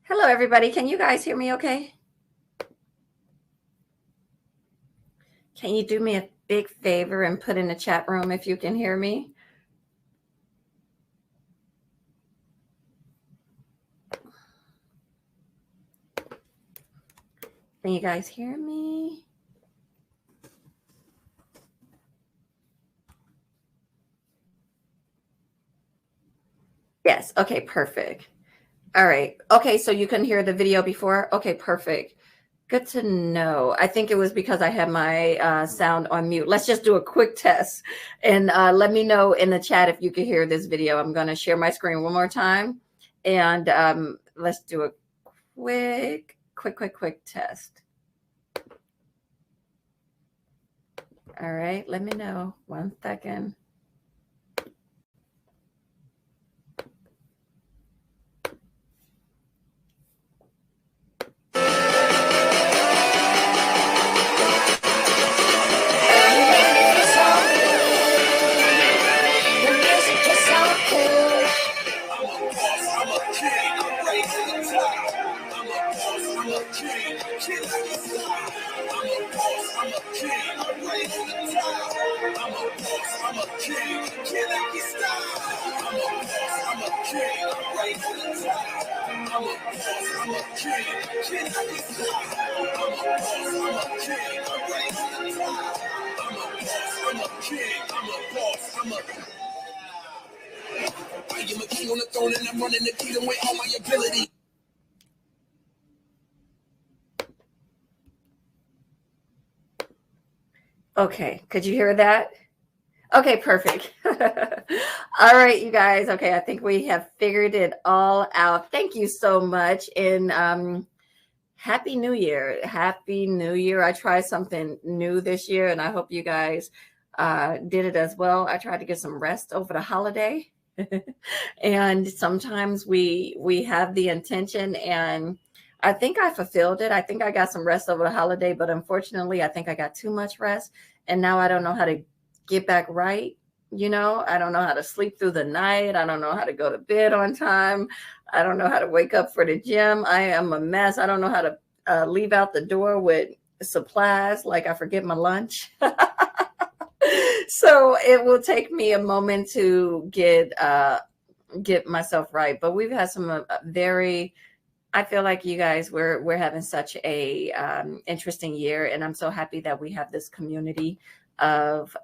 Hello, everybody. Can you guys hear me okay? Can you do me a big favor and put in the chat room if you can hear me? Can you guys hear me? Yes. Okay, perfect. All right. Okay, so you couldn't hear the video before? Okay, perfect. Good to know. I think it was because I had my sound on mute. Let's just do a quick test and let me know in the chat if you can hear this video. I'm going to share my screen one more time and let's do a quick test. All right, let me know. 1 second. I am a king on the throne and I'm running the kingdom with all my ability. Okay, could you hear that? Okay, perfect. All right, you guys. Okay, I think we have figured it all out. Thank you so much. And Happy New Year. Happy New Year. I tried something new this year, and I hope you guys did it as well. I tried to get some rest over the holiday. And sometimes we have the intention, and I think I fulfilled it. I think I got some rest over the holiday, but unfortunately, I think I got too much rest. And now I don't know how to get back right. I don't know how to sleep through the night. I don't know how to go to bed on time. I don't know how to wake up for the gym. I am a mess. I don't know how to leave out the door with supplies, like I forget my lunch. So it will take me a moment to get myself right. But we've had some I feel like you guys, we're having such a interesting year, and I'm so happy that we have this community of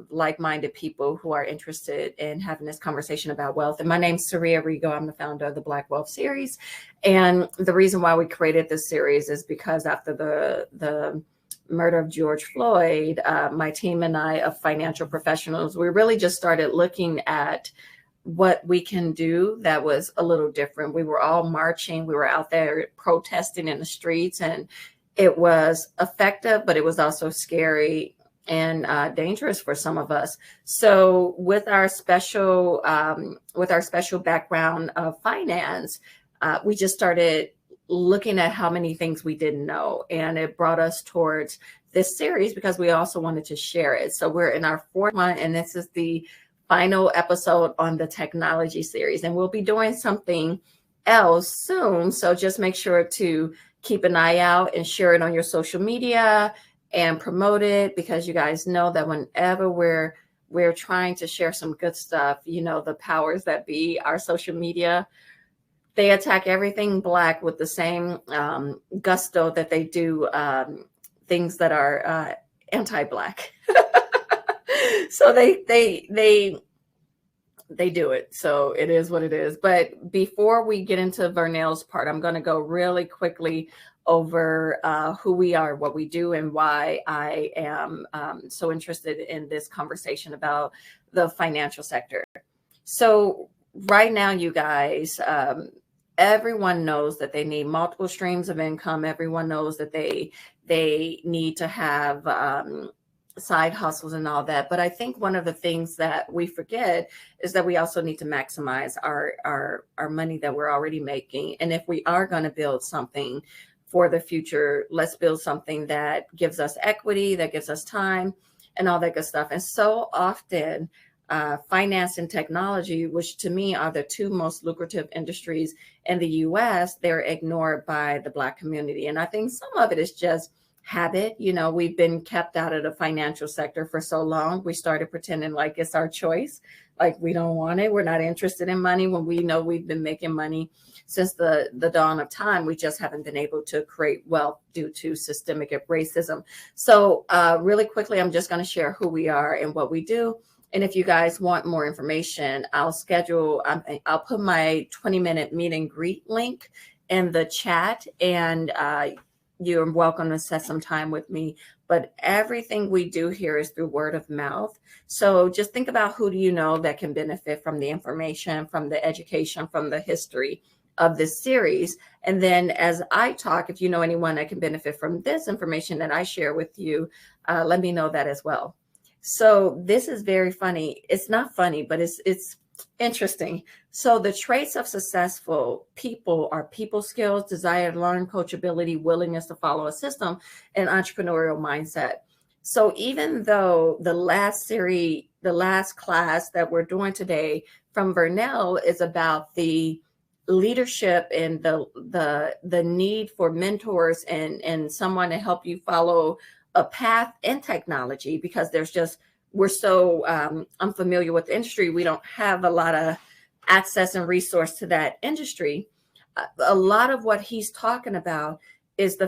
like-minded people who are interested in having this conversation about wealth. And my name's Saria Rigo. I'm the founder of the Black Wealth Series. And the reason why we created this series is because after the murder of George Floyd, my team and I of financial professionals, we really just started looking at what we can do that was a little different. We were all marching. We were out there protesting in the streets, and it was effective, but it was also scary and dangerous for some of us. So with our special background of finance, we just started looking at how many things we didn't know. And it brought us towards this series because we also wanted to share it. So we're in our fourth one, and this is the final episode on the technology series. And we'll be doing something else soon. So just make sure to keep an eye out and share it on your social media and promote it, because you guys know that whenever we're trying to share some good stuff, the powers that be, our social media, they attack everything Black with the same gusto that they do things that are anti-Black. So they do it. So it is what it is. But before we get into Vernell's part, I'm going to go really quickly over who we are, what we do, and why I am so interested in this conversation about the financial sector. So right now, you guys, everyone knows that they need multiple streams of income. Everyone knows that they need to have side hustles and all that. But I think one of the things that we forget is that we also need to maximize our money that we're already making. And if we are going to build something for the future, let's build something that gives us equity, that gives us time, and all that good stuff. And so often, finance and technology, which to me are the two most lucrative industries in the US, they're ignored by the Black community. And I think some of it is just habit. You know, we've been kept out of the financial sector for so long. We started pretending like it's our choice, like we don't want it. We're not interested in money when we know we've been making money since the dawn of time. We just haven't been able to create wealth due to systemic racism. So really quickly, I'm just going to share who we are and what we do. And if you guys want more information, I'll put my 20-minute meet and greet link in the chat, and you're welcome to set some time with me. But everything we do here is through word of mouth. So just think about who do you know that can benefit from the information, from the education, from the history of this series. And then as I talk, if you know anyone that can benefit from this information that I share with you, let me know that as well. So this is very funny. It's not funny, but it's interesting. So the traits of successful people are people skills, desire to learn, coachability, willingness to follow a system, and entrepreneurial mindset. So even though the last class that we're doing today from Vernell is about the leadership and the need for mentors and someone to help you follow a path in technology, because we're so unfamiliar with the industry. We don't have a lot of access and resource to that industry. A lot of what he's talking about is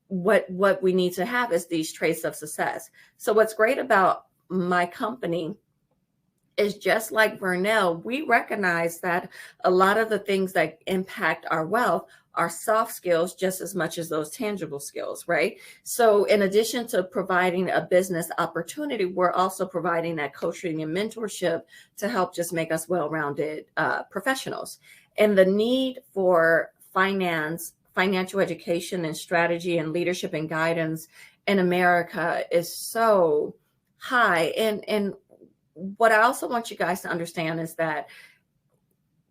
what we need to have is these traits of success. So what's great about my company is, just like Vernell, we recognize that a lot of the things that impact our wealth are soft skills just as much as those tangible skills, right? So in addition to providing a business opportunity, we're also providing that coaching and mentorship to help just make us well-rounded professionals. And the need for financial education and strategy and leadership and guidance in America is so high. And what I also want you guys to understand is that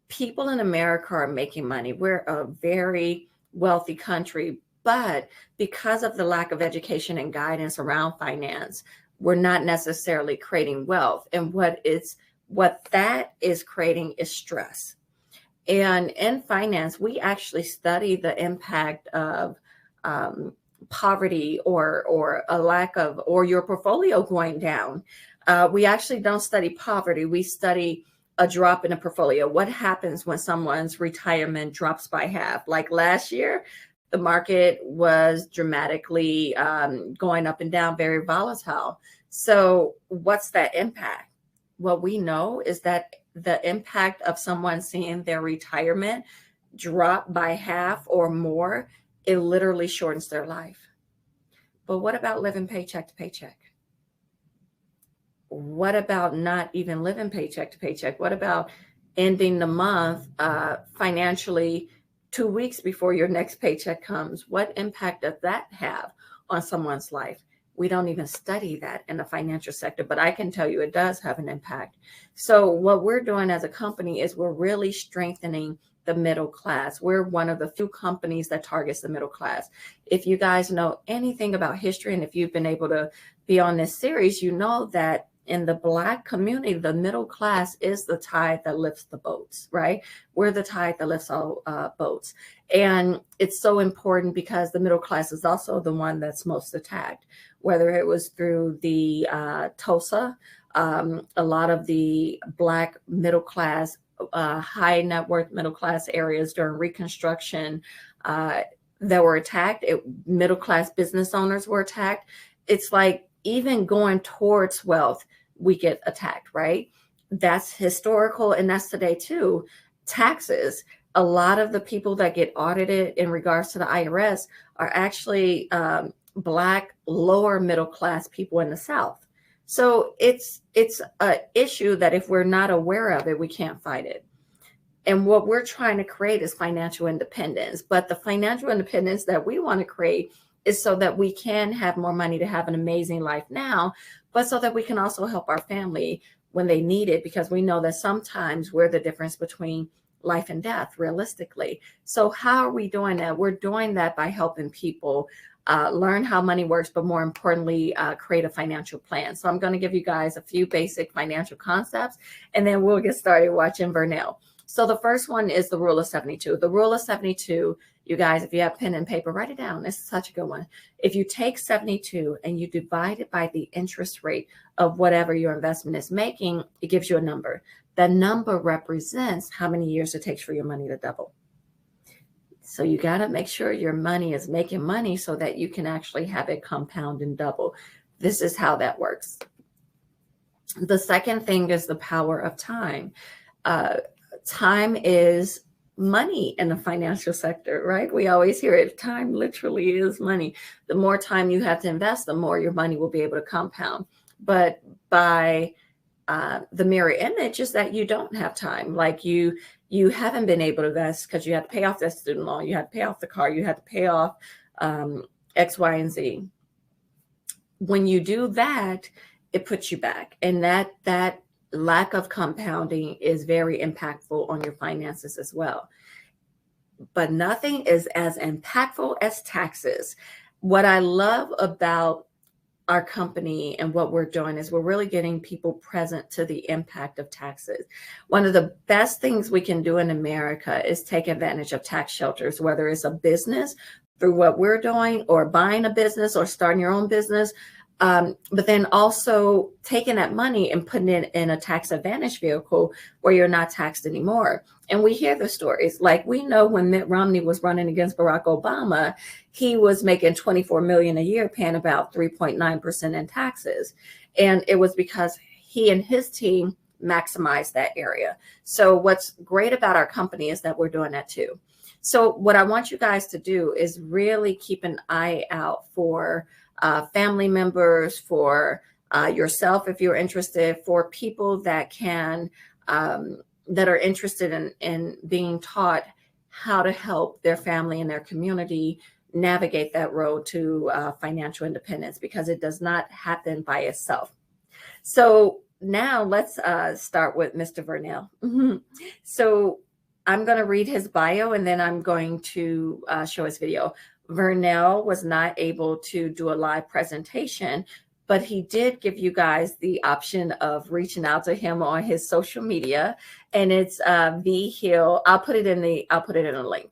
people in America are making money. We're a very wealthy country, but because of the lack of education and guidance around finance, we're not necessarily creating wealth. And what that is creating is stress. And in finance, we actually study the impact of poverty or a lack of, or your portfolio going down. We actually don't study poverty. We study a drop in a portfolio. What happens when someone's retirement drops by half? Like last year, the market was dramatically going up and down, very volatile. So what's that impact? What we know is that the impact of someone seeing their retirement drop by half or more, it literally shortens their life. But what about living paycheck to paycheck? What about not even living paycheck to paycheck? What about ending the month financially 2 weeks before your next paycheck comes? What impact does that have on someone's life? We don't even study that in the financial sector, but I can tell you it does have an impact. So what we're doing as a company is we're really strengthening the middle class. We're one of the few companies that targets the middle class. If you guys know anything about history, and if you've been able to be on this series, you know that in the Black community, the middle class is the tide that lifts the boats, right? We're the tide that lifts all boats. And it's so important because the middle class is also the one that's most attacked, whether it was through the Tulsa, a lot of the Black middle class, high net worth middle class areas during Reconstruction that were attacked. Middle class business owners were attacked. It's like even going towards wealth, we get attacked, right? That's historical, and that's today too. Taxes. A lot of the people that get audited in regards to the IRS are actually Black lower middle class people in the South. So it's an issue that if we're not aware of it, we can't fight it. And what we're trying to create is financial independence. But the financial independence that we want to create is so that we can have more money to have an amazing life now, but so that we can also help our family when they need it, because we know that sometimes we're the difference between life and death, realistically. So how are we doing that? We're doing that by helping people learn how money works, but more importantly, create a financial plan. So I'm going to give you guys a few basic financial concepts, and then we'll get started watching Vernell. So the first one is the rule of 72. The rule of 72, you guys, if you have pen and paper, write it down. This is such a good one. If you take 72 and you divide it by the interest rate of whatever your investment is making, it gives you a number. That number represents how many years it takes for your money to double. So you got to make sure your money is making money so that you can actually have it compound and double. This is how that works. The second thing is the power of time. Time is money in the financial sector, right? We always hear it. Time literally is money. The more time you have to invest, the more your money will be able to compound. But by the mirror image is that you don't have time. Like you haven't been able to invest because you had to pay off that student loan, you had to pay off the car, you had to pay off X, Y, and Z. When you do that, it puts you back. And that lack of compounding is very impactful on your finances as well. But nothing is as impactful as taxes. What I love about our company and what we're doing is we're really getting people present to the impact of taxes. One of the best things we can do in America is take advantage of tax shelters, whether it's a business through what we're doing or buying a business or starting your own business. But then also taking that money and putting it in a tax advantage vehicle where you're not taxed anymore. And we hear the stories. Like we know when Mitt Romney was running against Barack Obama, he was making $24 million a year, paying about 3.9% in taxes. And it was because he and his team maximized that area. So what's great about our company is that we're doing that too. So what I want you guys to do is really keep an eye out for family members, for yourself if you're interested, for people that can that are interested in being taught how to help their family and their community navigate that road to financial independence, because it does not happen by itself. So now let's start with Mr. Vernell. So I'm going to read his bio and then I'm going to show his video. Vernell was not able to do a live presentation, but he did give you guys the option of reaching out to him on his social media, and it's V Hill. I'll put it in a link.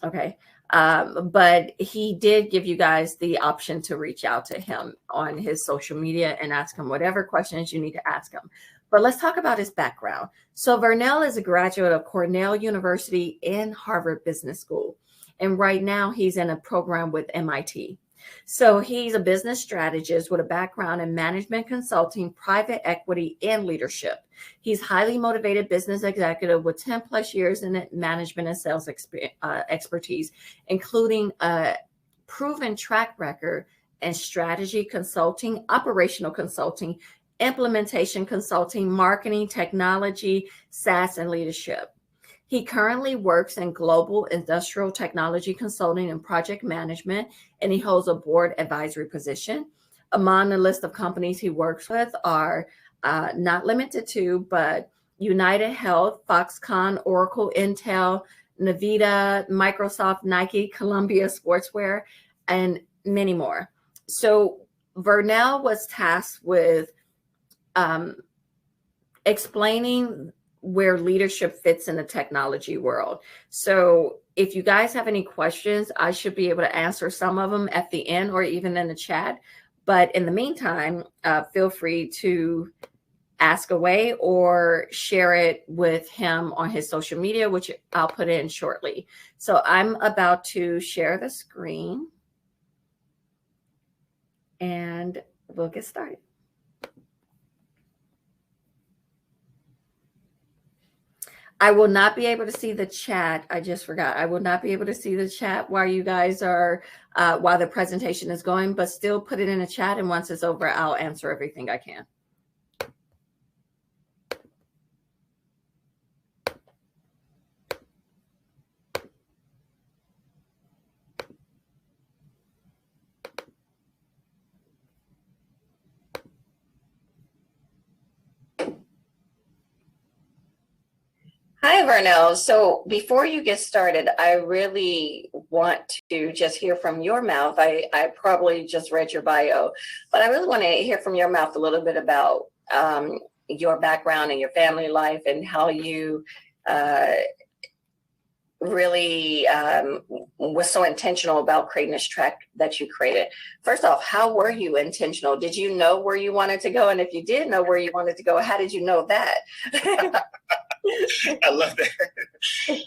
Okay. But he did give you guys the option to reach out to him on his social media and ask him whatever questions you need to ask him. But let's talk about his background. So Vernell is a graduate of Cornell University and Harvard Business School. And right now he's in a program with MIT. So he's a business strategist with a background in management consulting, private equity, and leadership. He's highly motivated business executive with 10 plus years in management and sales expertise, including a proven track record in strategy consulting, operational consulting, implementation consulting, marketing, technology, SaaS, and leadership. He currently works in global industrial technology consulting and project management, and he holds a board advisory position. Among the list of companies he works with are not limited to, but United Health, Foxconn, Oracle, Intel, NVIDIA, Microsoft, Nike, Columbia Sportswear, and many more. So Vernell was tasked with explaining where leadership fits in the technology world. So if you guys have any questions, I should be able to answer some of them at the end or even in the chat. But in the meantime, feel free to ask away or share it with him on his social media, which I'll put in shortly. So I'm about to share the screen and we'll get started. I will not be able to see the chat. I just forgot. I will not be able to see the chat while you guys are, while the presentation is going, but still put it in the chat. And once it's over, I'll answer everything I can. Hi, Vernell. So before you get started, I really want to just hear from your mouth. I probably just read your bio, but I really want to hear from your mouth a little bit about your background and your family life and how you really was so intentional about creating this track that you created. First off, how were you intentional? Did you know where you wanted to go? And if you did know where you wanted to go, how did you know that? I love that.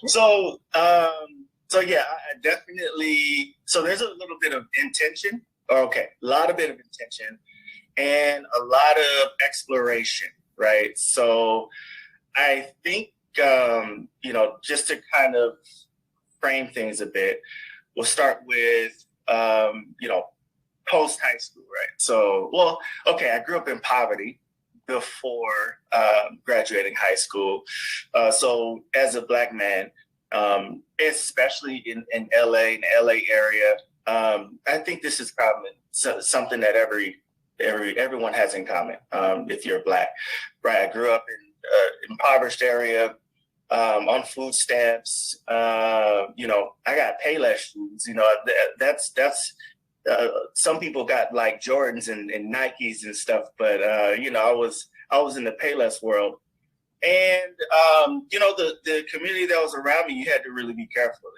So yeah, I definitely, so there's a little bit of intention, a lot of bit of intention and a lot of exploration, right? So I think, just to kind of frame things a bit, we'll start with, post high school, right? So, I grew up in poverty before graduating high school. So as a Black man, especially in LA, in the LA area, I think this is probably something that everyone has in common if you're Black, right? I grew up in impoverished area, on food stamps. I got Payless shoes. That's some people got like Jordans and Nikes and stuff, but I was in the Payless world, and the community that was around me, you had to really be careful.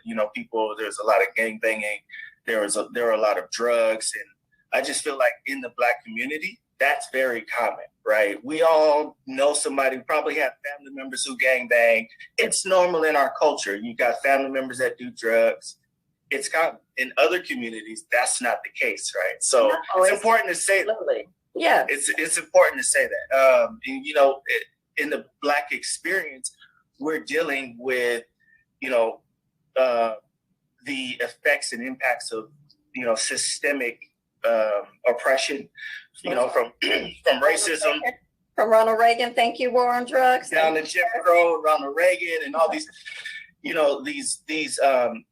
There's a lot of gang banging, there were a lot of drugs, and I just feel like in the Black community, that's very common, right? We all know somebody, probably have family members who gang bang. It's normal in our culture. You got family members that do drugs. It's common. In other communities, that's not the case, right? So it's important to say that. Yeah. It's important to say that. In the Black experience, we're dealing with, the effects and impacts of, systemic oppression, from racism, from Ronald Reagan. Thank you, war on drugs. Down to Jim Crow, Ronald Reagan, and all these, these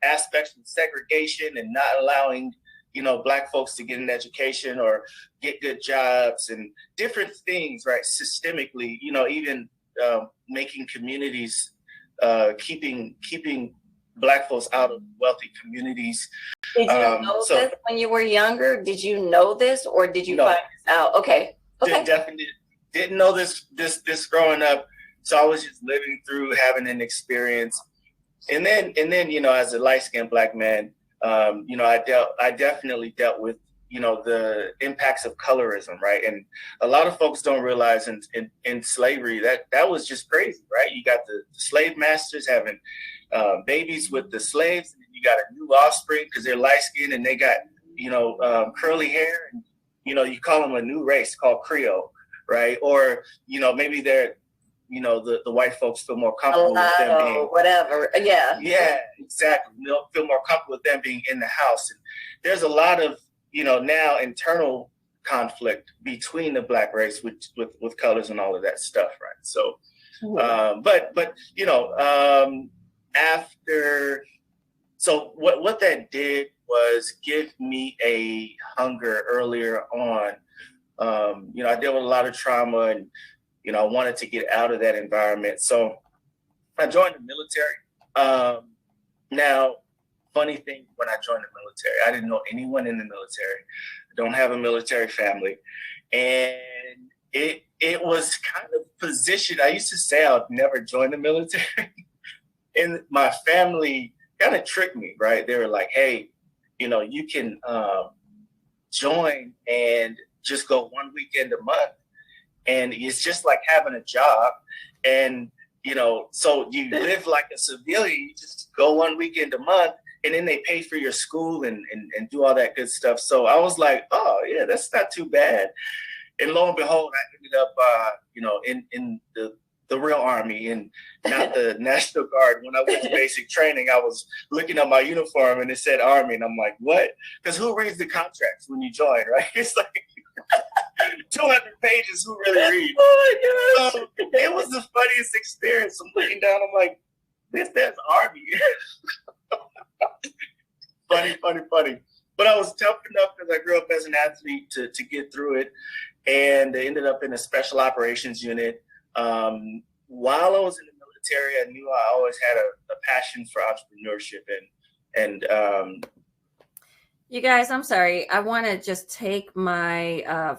aspects of segregation and not allowing, Black folks to get an education or get good jobs and different things, right? Systemically, even making communities, keeping Black folks out of wealthy communities. Did you know this when you were younger? Did you know this, or did you find this out? Okay. Definitely didn't know this growing up. So I was just living through, having an experience, and then as a light-skinned Black man, I definitely dealt with the impacts of colorism, right? And a lot of folks don't realize in slavery that was just crazy, right? You got the slave masters having babies with the slaves, and you got a new offspring because they're light skinned and they got curly hair, and you call them a new race called Creole, right? Or maybe they're the white folks feel more comfortable with them being whatever. Yeah, exactly. They'll feel more comfortable with them being in the house. And there's a lot of now internal conflict between the Black race with colors and all of that stuff, right? So so what that did was give me a hunger earlier on. I dealt with a lot of trauma, and I wanted to get out of that environment. So I joined the military. Now, funny thing, when I joined the military, I didn't know anyone in the military. I don't have a military family. And it was kind of positioned. I used to say I would never join the military. And my family kind of tricked me, right? They were like, hey, you can join and just go one weekend a month. And it's just like having a job. And, so you live like a civilian, you just go one weekend a month, and then they pay for your school and do all that good stuff. So I was like, oh, yeah, that's not too bad. And lo and behold, I ended up, in the real Army and not the National Guard. When I went to basic training, I was looking at my uniform and it said Army. And I'm like, what? Because who reads the contracts when you join, right? It's like 200 pages. Who really reads? Oh my gosh. So it was the funniest experience. I'm looking down. I'm like, that's Army. Funny. But I was tough enough because I grew up as an athlete to get through it. And I ended up in a special operations unit. While I was in the military, I knew I always had a passion for entrepreneurship and you guys, I'm sorry. I want to just take my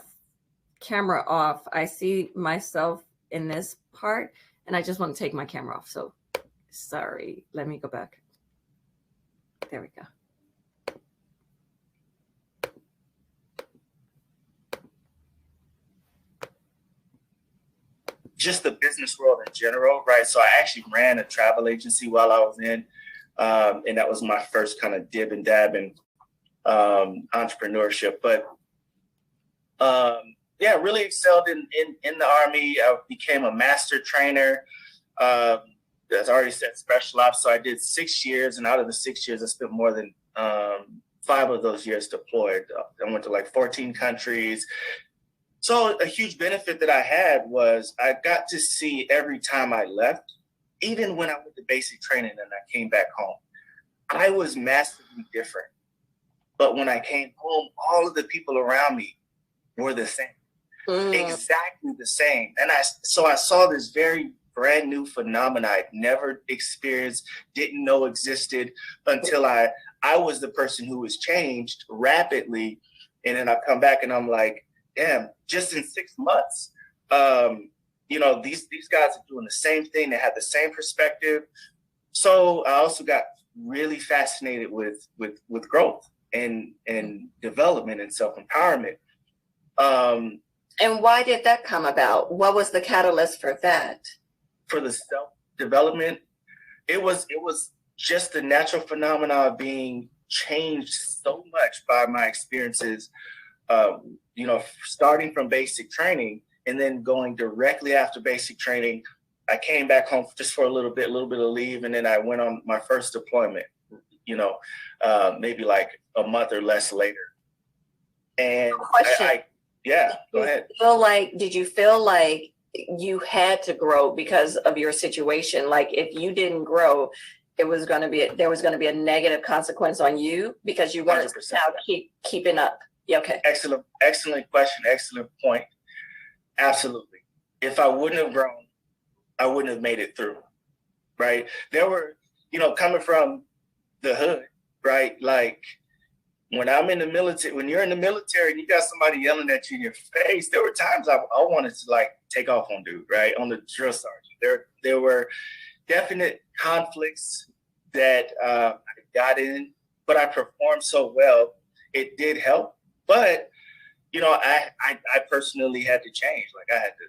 camera off. I see myself in this part, and I just want to take my camera off. So Sorry, let me go back. There we go. Just the business world in general, right? So I actually ran a travel agency while I was in, and that was my first kind of dib and dab in entrepreneurship. But yeah, really excelled in the Army. I became a master trainer. As I already said, special ops. So I did 6 years, and out of the 6 years, I spent more than 5 of those years deployed. I went to like 14 countries. So a huge benefit that I had was I got to see every time I left, even when I went to basic training and I came back home, I was massively different. But when I came home, all of the people around me were the same, exactly the same. And I saw this very brand new phenomenon I'd never experienced, didn't know existed until I was the person who was changed rapidly. And then I come back and I'm like, damn, just in 6 months, these guys are doing the same thing. They have the same perspective. So I also got really fascinated with growth and development and self-empowerment. And why did that come about? What was the catalyst for that? For the self-development, it was just the natural phenomena of being changed so much by my experiences, starting from basic training and then going directly after basic training. I came back home just for a little bit of leave, and then I went on my first deployment, maybe like a month or less later. And question. Go ahead. Did you feel like you had to grow because of your situation? Like if you didn't grow, there was going to be a negative consequence on you because you weren't 100%. now keeping up. Yeah, okay. Excellent question. Excellent point. Absolutely. If I wouldn't have grown, I wouldn't have made it through. Right. There were, coming from the hood, right? Like when I'm in the military, when you're in the military and you got somebody yelling at you in your face, there were times I wanted to like take off on dude, right? On the drill sergeant. There were definite conflicts that I got in, but I performed so well, it did help. But, I personally had to change. Like I had to,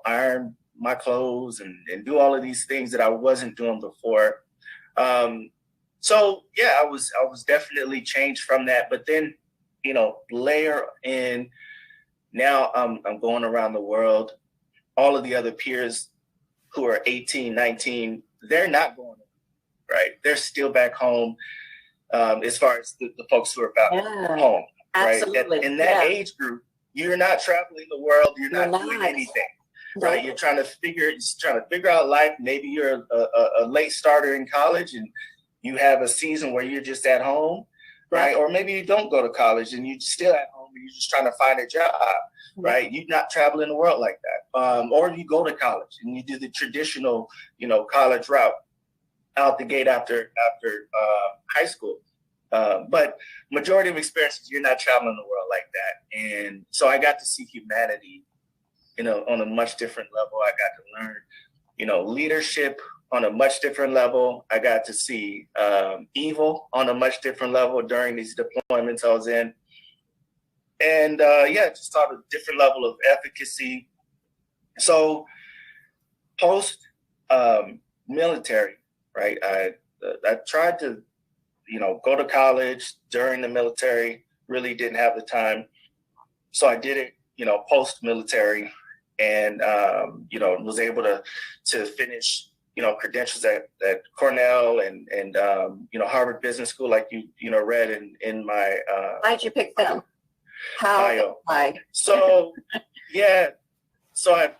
iron my clothes and do all of these things that I wasn't doing before. So yeah, I was definitely changed from that. But then, layer in, now I'm going around the world. All of the other peers who are 18, 19, they're not going, right? They're still back home. As far as the folks who are back home, absolutely. Right? In that age group, you're not traveling the world. You're not doing anything. Right. You're trying to figure out life. Maybe you're a late starter in college and you have a season where you're just at home, right? Or maybe you don't go to college and you're still at home and you're just trying to find a job, right? You're not traveling the world like that. Or you go to college and you do the traditional, college route out the gate after high school. But majority of experiences, you're not traveling the world like that. And so I got to see humanity, on a much different level. I got to learn, leadership on a much different level. I got to see evil on a much different level during these deployments I was in. And just taught a different level of efficacy. So post military, right? I tried to, go to college during the military, really didn't have the time. So I did it, post military. And, was able to finish, credentials at Cornell and Harvard Business School, like you read in my Why'd you pick them? bio. Why? So so I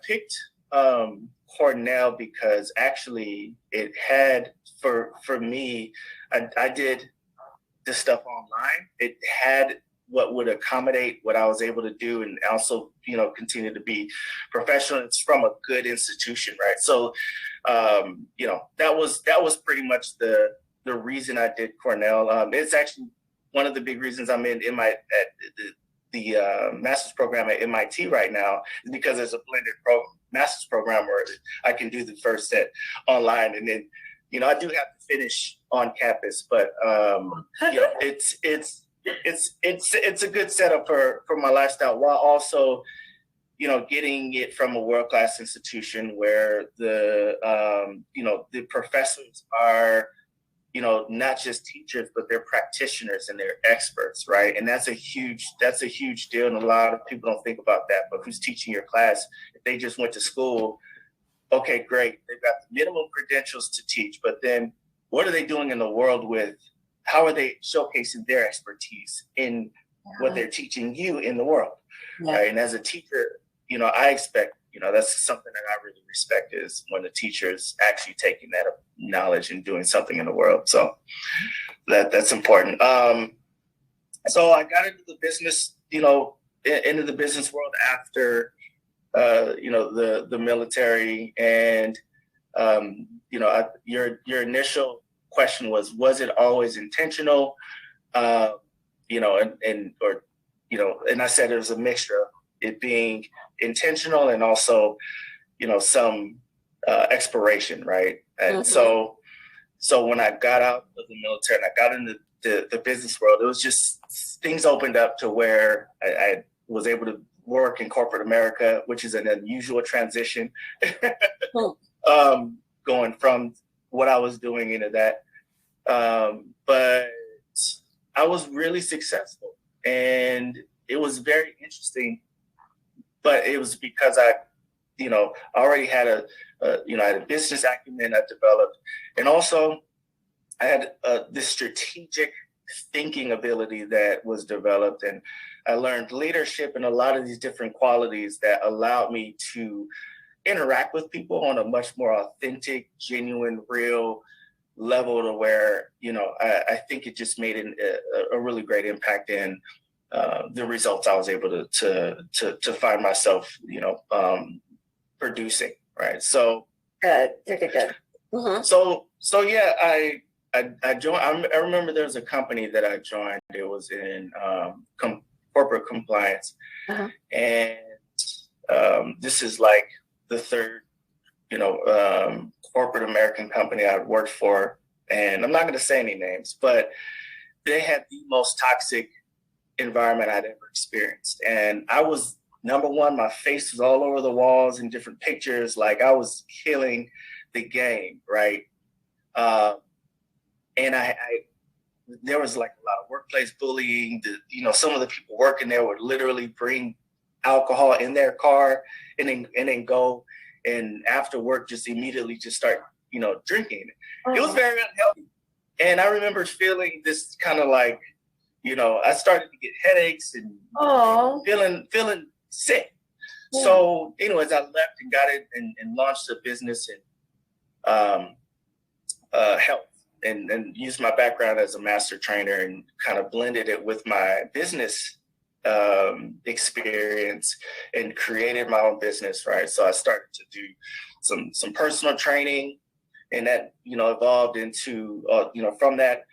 picked Cornell because actually it had for me, I did this stuff online. It had what would accommodate what I was able to do and also, continue to be professional. It's from a good institution, right? So, that was pretty much the reason I did Cornell. It's actually one of the big reasons I'm in master's program at MIT right now is because there's a blended master's program where I can do the first set online, and then I do have to finish on campus, but it's a good setup for my lifestyle, while also getting it from a world-class institution where the professors are not just teachers, but they're practitioners and they're experts, right? And that's a huge deal, and a lot of people don't think about that. But who's teaching your class? If they just went to school, okay, great, they've got the minimum credentials to teach, but then what are they doing in the world with? How are they showcasing their expertise in what they're teaching you in the world, right? And as a teacher, I expect, that's something that I really respect, is when the teacher's actually taking that knowledge and doing something in the world. So that's important. So I got into the business, into the business world after, the military, and, your initial question was it always intentional? And I said it was a mixture of it being intentional and also, some exploration, right? And so when I got out of the military and I got into the business world, it was just things opened up to where I was able to work in corporate America, which is an unusual transition, going from what I was doing into that. But I was really successful, and it was very interesting, but it was because I already had I had a business acumen I developed, and also I had this strategic thinking ability that was developed, and I learned leadership and a lot of these different qualities that allowed me to interact with people on a much more authentic, genuine, real level, to where, I think it just made a really great impact in the results I was able to find myself, producing, right? So good. Mm-hmm. So yeah, I joined. I remember there was a company that I joined. It was in corporate compliance, and this is like the third, corporate American company I worked for, and I'm not going to say any names, but they had the most toxic environment I'd ever experienced, and I was, number one, my face was all over the walls in different pictures, like I was killing the game, right? And there was like a lot of workplace bullying. Some of the people working there would literally bring alcohol in their car and then go, and after work just immediately just start, drinking. It was very unhealthy. And I remember feeling this kind of like, I started to get headaches and feeling sick. Yeah. So anyways, I left and got it and launched a business in health, and used my background as a master trainer and kind of blended it with my business experience and created my own business, right? So I started to do some personal training, and that, evolved into, from that,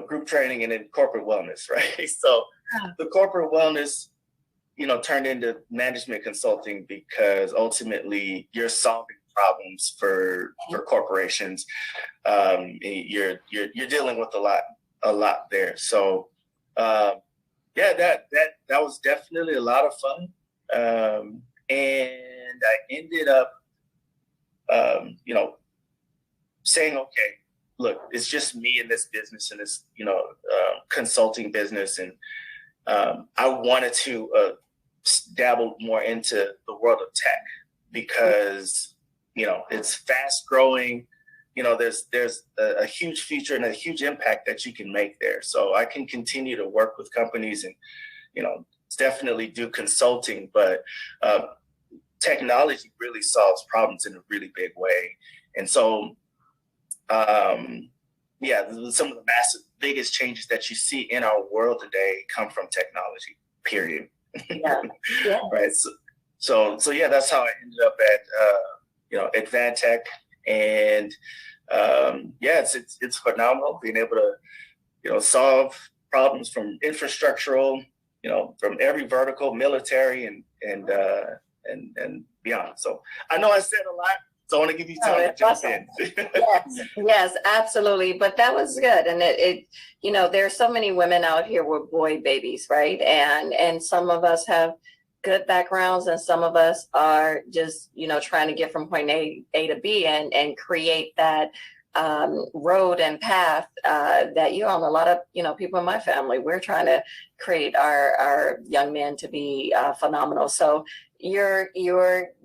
group training, and then corporate wellness, right? So the corporate wellness, turned into management consulting, because ultimately you're solving problems for corporations. You're dealing with a lot there. So yeah, that was definitely a lot of fun. And I ended up saying, okay, look, it's just me in this business, in this consulting business, and I wanted to dabble more into the world of tech, because it's fast growing. There's a huge future and a huge impact that you can make there. So I can continue to work with companies and, definitely do consulting, but technology really solves problems in a really big way. And so, some of the biggest changes that you see in our world today come from technology, period. Yeah. Right. So yeah, that's how I ended up at, Advantech. And it's phenomenal being able to, solve problems from infrastructural, from every vertical, military and beyond. So I know I said a lot, so I want to give you time to jump in. Yes, absolutely. But that was good. And it there's so many women out here with boy babies, right? And some of us have good backgrounds, and some of us are just, trying to get from point A to B and create that road and path that you're on. A lot of people in my family, we're trying to create our young men to be phenomenal. So you're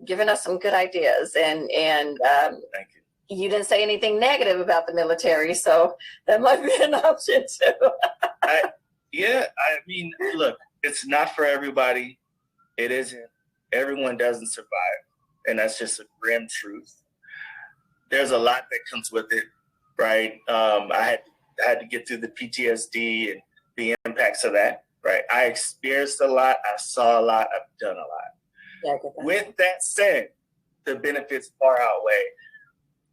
giving us some good ideas, and Thank you. You didn't say anything negative about the military, so that might be an option too. I mean, look, it's not for everybody. It isn't. Everyone doesn't survive, and that's just a grim truth. There's a lot that comes with it, right? I had to get through the PTSD and the impacts of that, right? I experienced a lot. I saw a lot. I've done a lot. Yeah, I get that. With that said, the benefits far outweigh,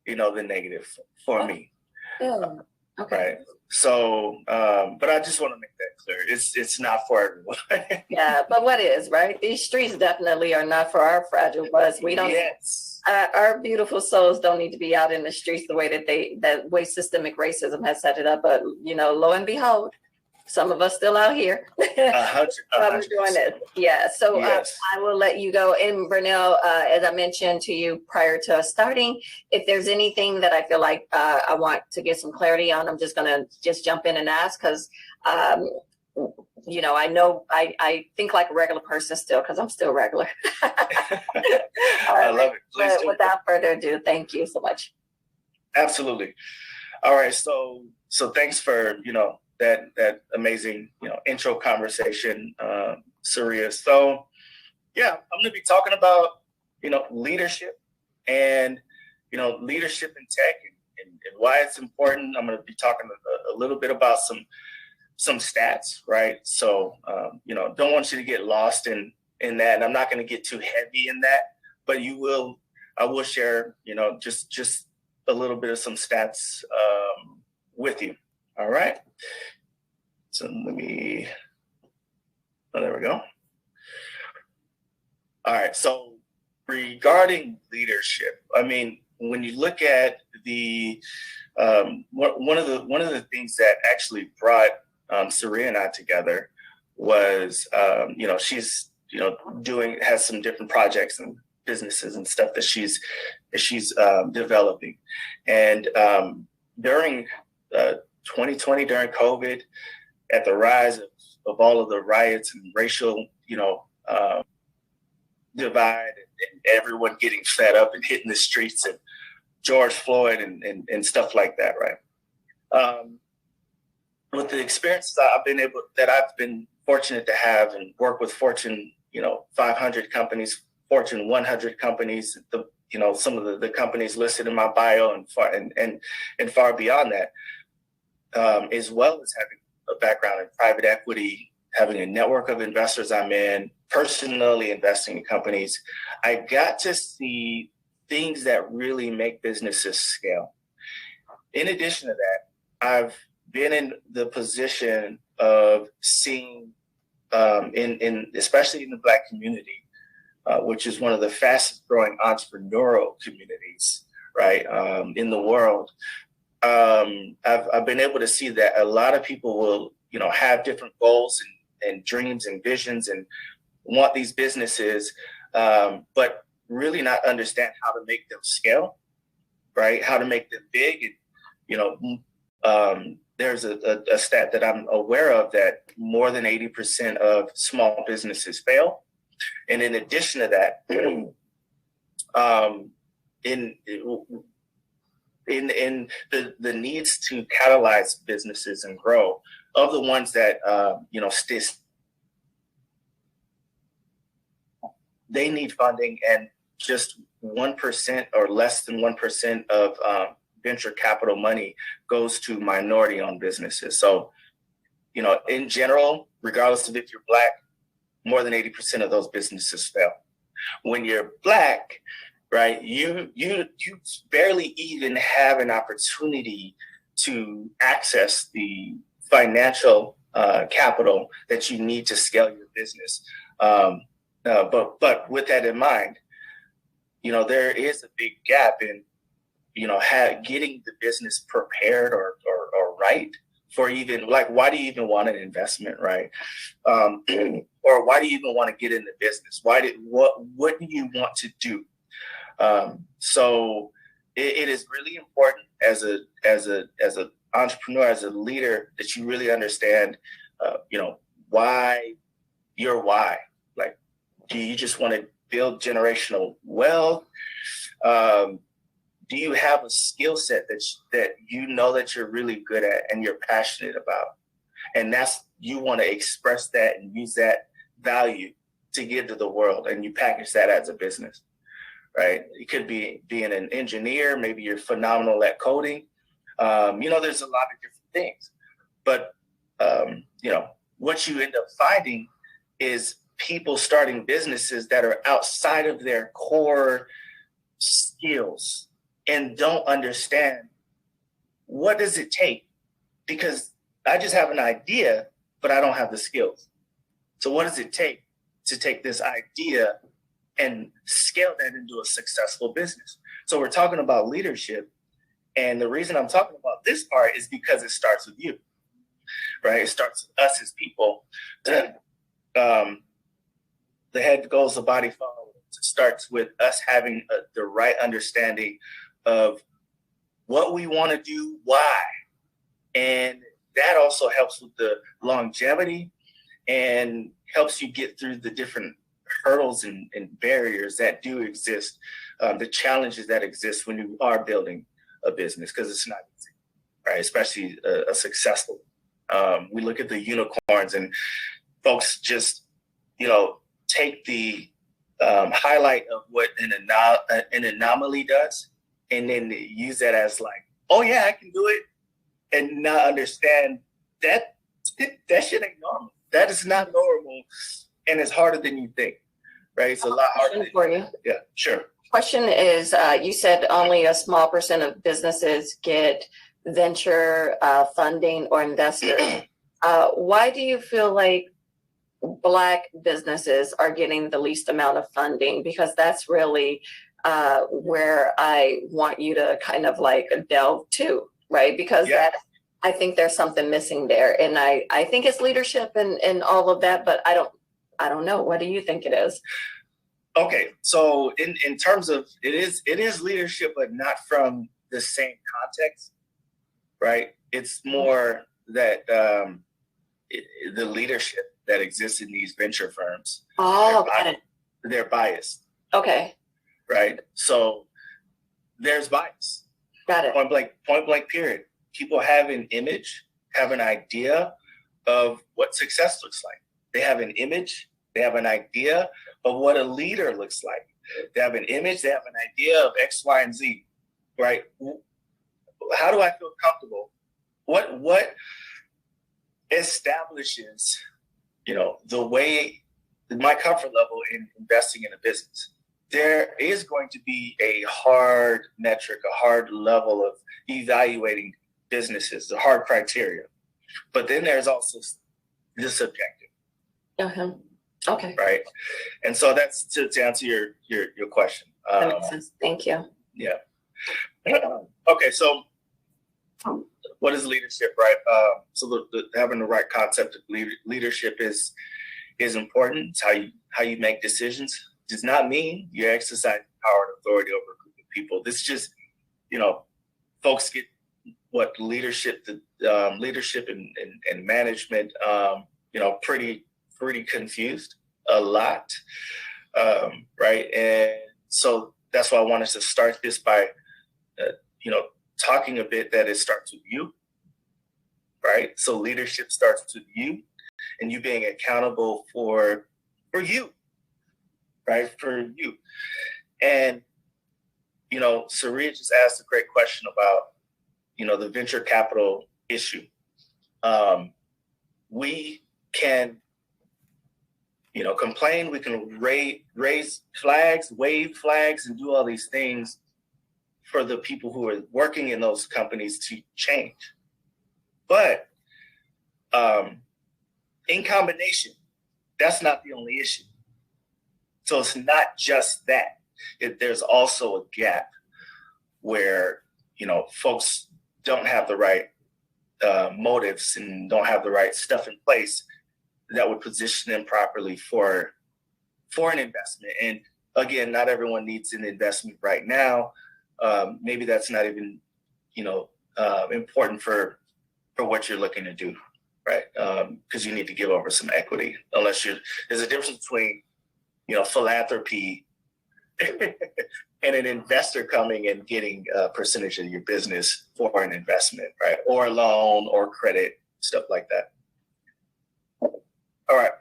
the negative for me. Yeah. Okay. Right. So, but I just want to make that clear. It's not for everyone. Yeah, but what is, right? These streets definitely are not for our fragile buzz. We don't. Yes. Our beautiful souls don't need to be out in the streets the way that way systemic racism has set it up. But lo and behold, some of us still out here. 100%. We're doing it. Yeah. So Yes. I will let you go. And Vernell, as I mentioned to you prior to us starting, if there's anything that I feel like I want to get some clarity on, I'm just gonna jump in and ask, because I know I think like a regular person still, because I'm still regular. I love it. Please do. Without further ado, thank you so much. Absolutely. All right. So thanks for that amazing intro conversation, Saria. So yeah, I'm going to be talking about leadership and leadership in tech and why it's important. I'm going to be talking a little bit about some stats, right? So don't want you to get lost in that, and I'm not going to get too heavy in that, but I will share just a little bit of some stats with you. All right. So there we go. All right. So regarding leadership, I mean, when you look at the one of the things that actually brought Saria and I together was she's has some different projects and businesses and stuff that she's developing, and during 2020, during COVID, at the rise of all of the riots and racial divide and everyone getting fed up and hitting the streets, and George Floyd and stuff like that, right? With the experiences I've been fortunate to have and work with Fortune 500 companies, Fortune 100 companies, some of the companies listed in my bio and far beyond that, as well as having a background in private equity, having a network of investors I'm in, personally investing in companies, I got to see things that really make businesses scale. In addition to that, I've been in the position of seeing, especially in the Black community, which is one of the fastest growing entrepreneurial communities, right, in the world. I've been able to see that a lot of people will, have different goals and dreams and visions and want these businesses, but really not understand how to make them scale, right? How to make them big. And, there's a stat that I'm aware of that more than 80% of small businesses fail. And in addition to that, in the needs to catalyze businesses and grow, of the ones that they need funding, and just 1% or less than 1% of venture capital money goes to minority-owned businesses. So, in general, regardless of if you're Black, more than 80% of those businesses fail. When you're Black, right, you barely even have an opportunity to access the financial capital that you need to scale your business. But with that in mind, there is a big gap in, getting the business prepared or right for even, like, why do you even want an investment, right? Or why do you even want to get in the business? What do you want to do? So it is really important as an entrepreneur, as a leader, that you really understand, why. Like, do you just want to build generational wealth? Do you have a skill set that that you're really good at and you're passionate about? And you want to express that and use that value to give to the world, and you package that as a business, right? It could be being an engineer. Maybe you're phenomenal at coding. There's a lot of different things, but what you end up finding is people starting businesses that are outside of their core skills and don't understand what does it take, because I just have an idea, but I don't have the skills. So what does it take to take this idea and scale that into a successful business? So we're talking about leadership. And the reason I'm talking about this part is because it starts with you, right? It starts with us as people. The head goes, the body follows. It starts with us having the right understanding of what we want to do, why. And that also helps with the longevity and helps you get through the different hurdles and barriers that do exist, the challenges that exist when you are building a business, because it's not easy, right? Especially a successful. We look at the unicorns, and folks just, take the highlight of what an anomaly does, and then use that as like, oh yeah, I can do it, and not understand that shit ain't normal. That is not normal, and it's harder than you think, right? It's a lot harder. For you. Yeah, sure. Question is, you said only a small percent of businesses get venture funding or investors. Why do you feel like Black businesses are getting the least amount of funding? Because that's really where I want you to kind of like delve to, right? Because I think there's something missing there, and I think it's leadership and all of that, but I don't know. What do you think it is? Okay, so in terms of it is leadership, but not from the same context, right? It's more that the leadership that exists in these venture firms. Oh, got it. They're biased. Okay. Right. So there's bias. Got it. Point blank, period. People have an image, have an idea of what success looks like. They have an image, they have an idea of what a leader looks like. They have an image, they have an idea of X, Y, and Z, right? How do I feel comfortable? What establishes, the way, my comfort level in investing in a business? There is going to be a hard metric, a hard level of evaluating businesses, the hard criteria. But then there's also the subjective. Uh-huh. Okay. Right. And so that's to answer your question. That makes sense. Thank you. Yeah. Okay. So what is leadership, right? So having the right concept of leadership is important. It's how you make decisions. Does not mean you exercise power and authority over a group of people. This just, folks get what leadership and management, pretty confused a lot, right? And so that's why I wanted to start this by, talking a bit that it starts with you, right? So leadership starts with you, and you being accountable for you. Right, for you. And, Saria just asked a great question about, the venture capital issue. We can, complain, we can raise flags, wave flags, and do all these things for the people who are working in those companies to change. But in combination, that's not the only issue. So it's not just that. There's also a gap where, folks don't have the right motives and don't have the right stuff in place that would position them properly for an investment. And again, not everyone needs an investment right now. Maybe that's not even, important for what you're looking to do, right? Because you need to give over some equity, unless there's a difference between, philanthropy and an investor coming and getting a percentage of your business for an investment, right? Or a loan or credit, stuff like that. All right.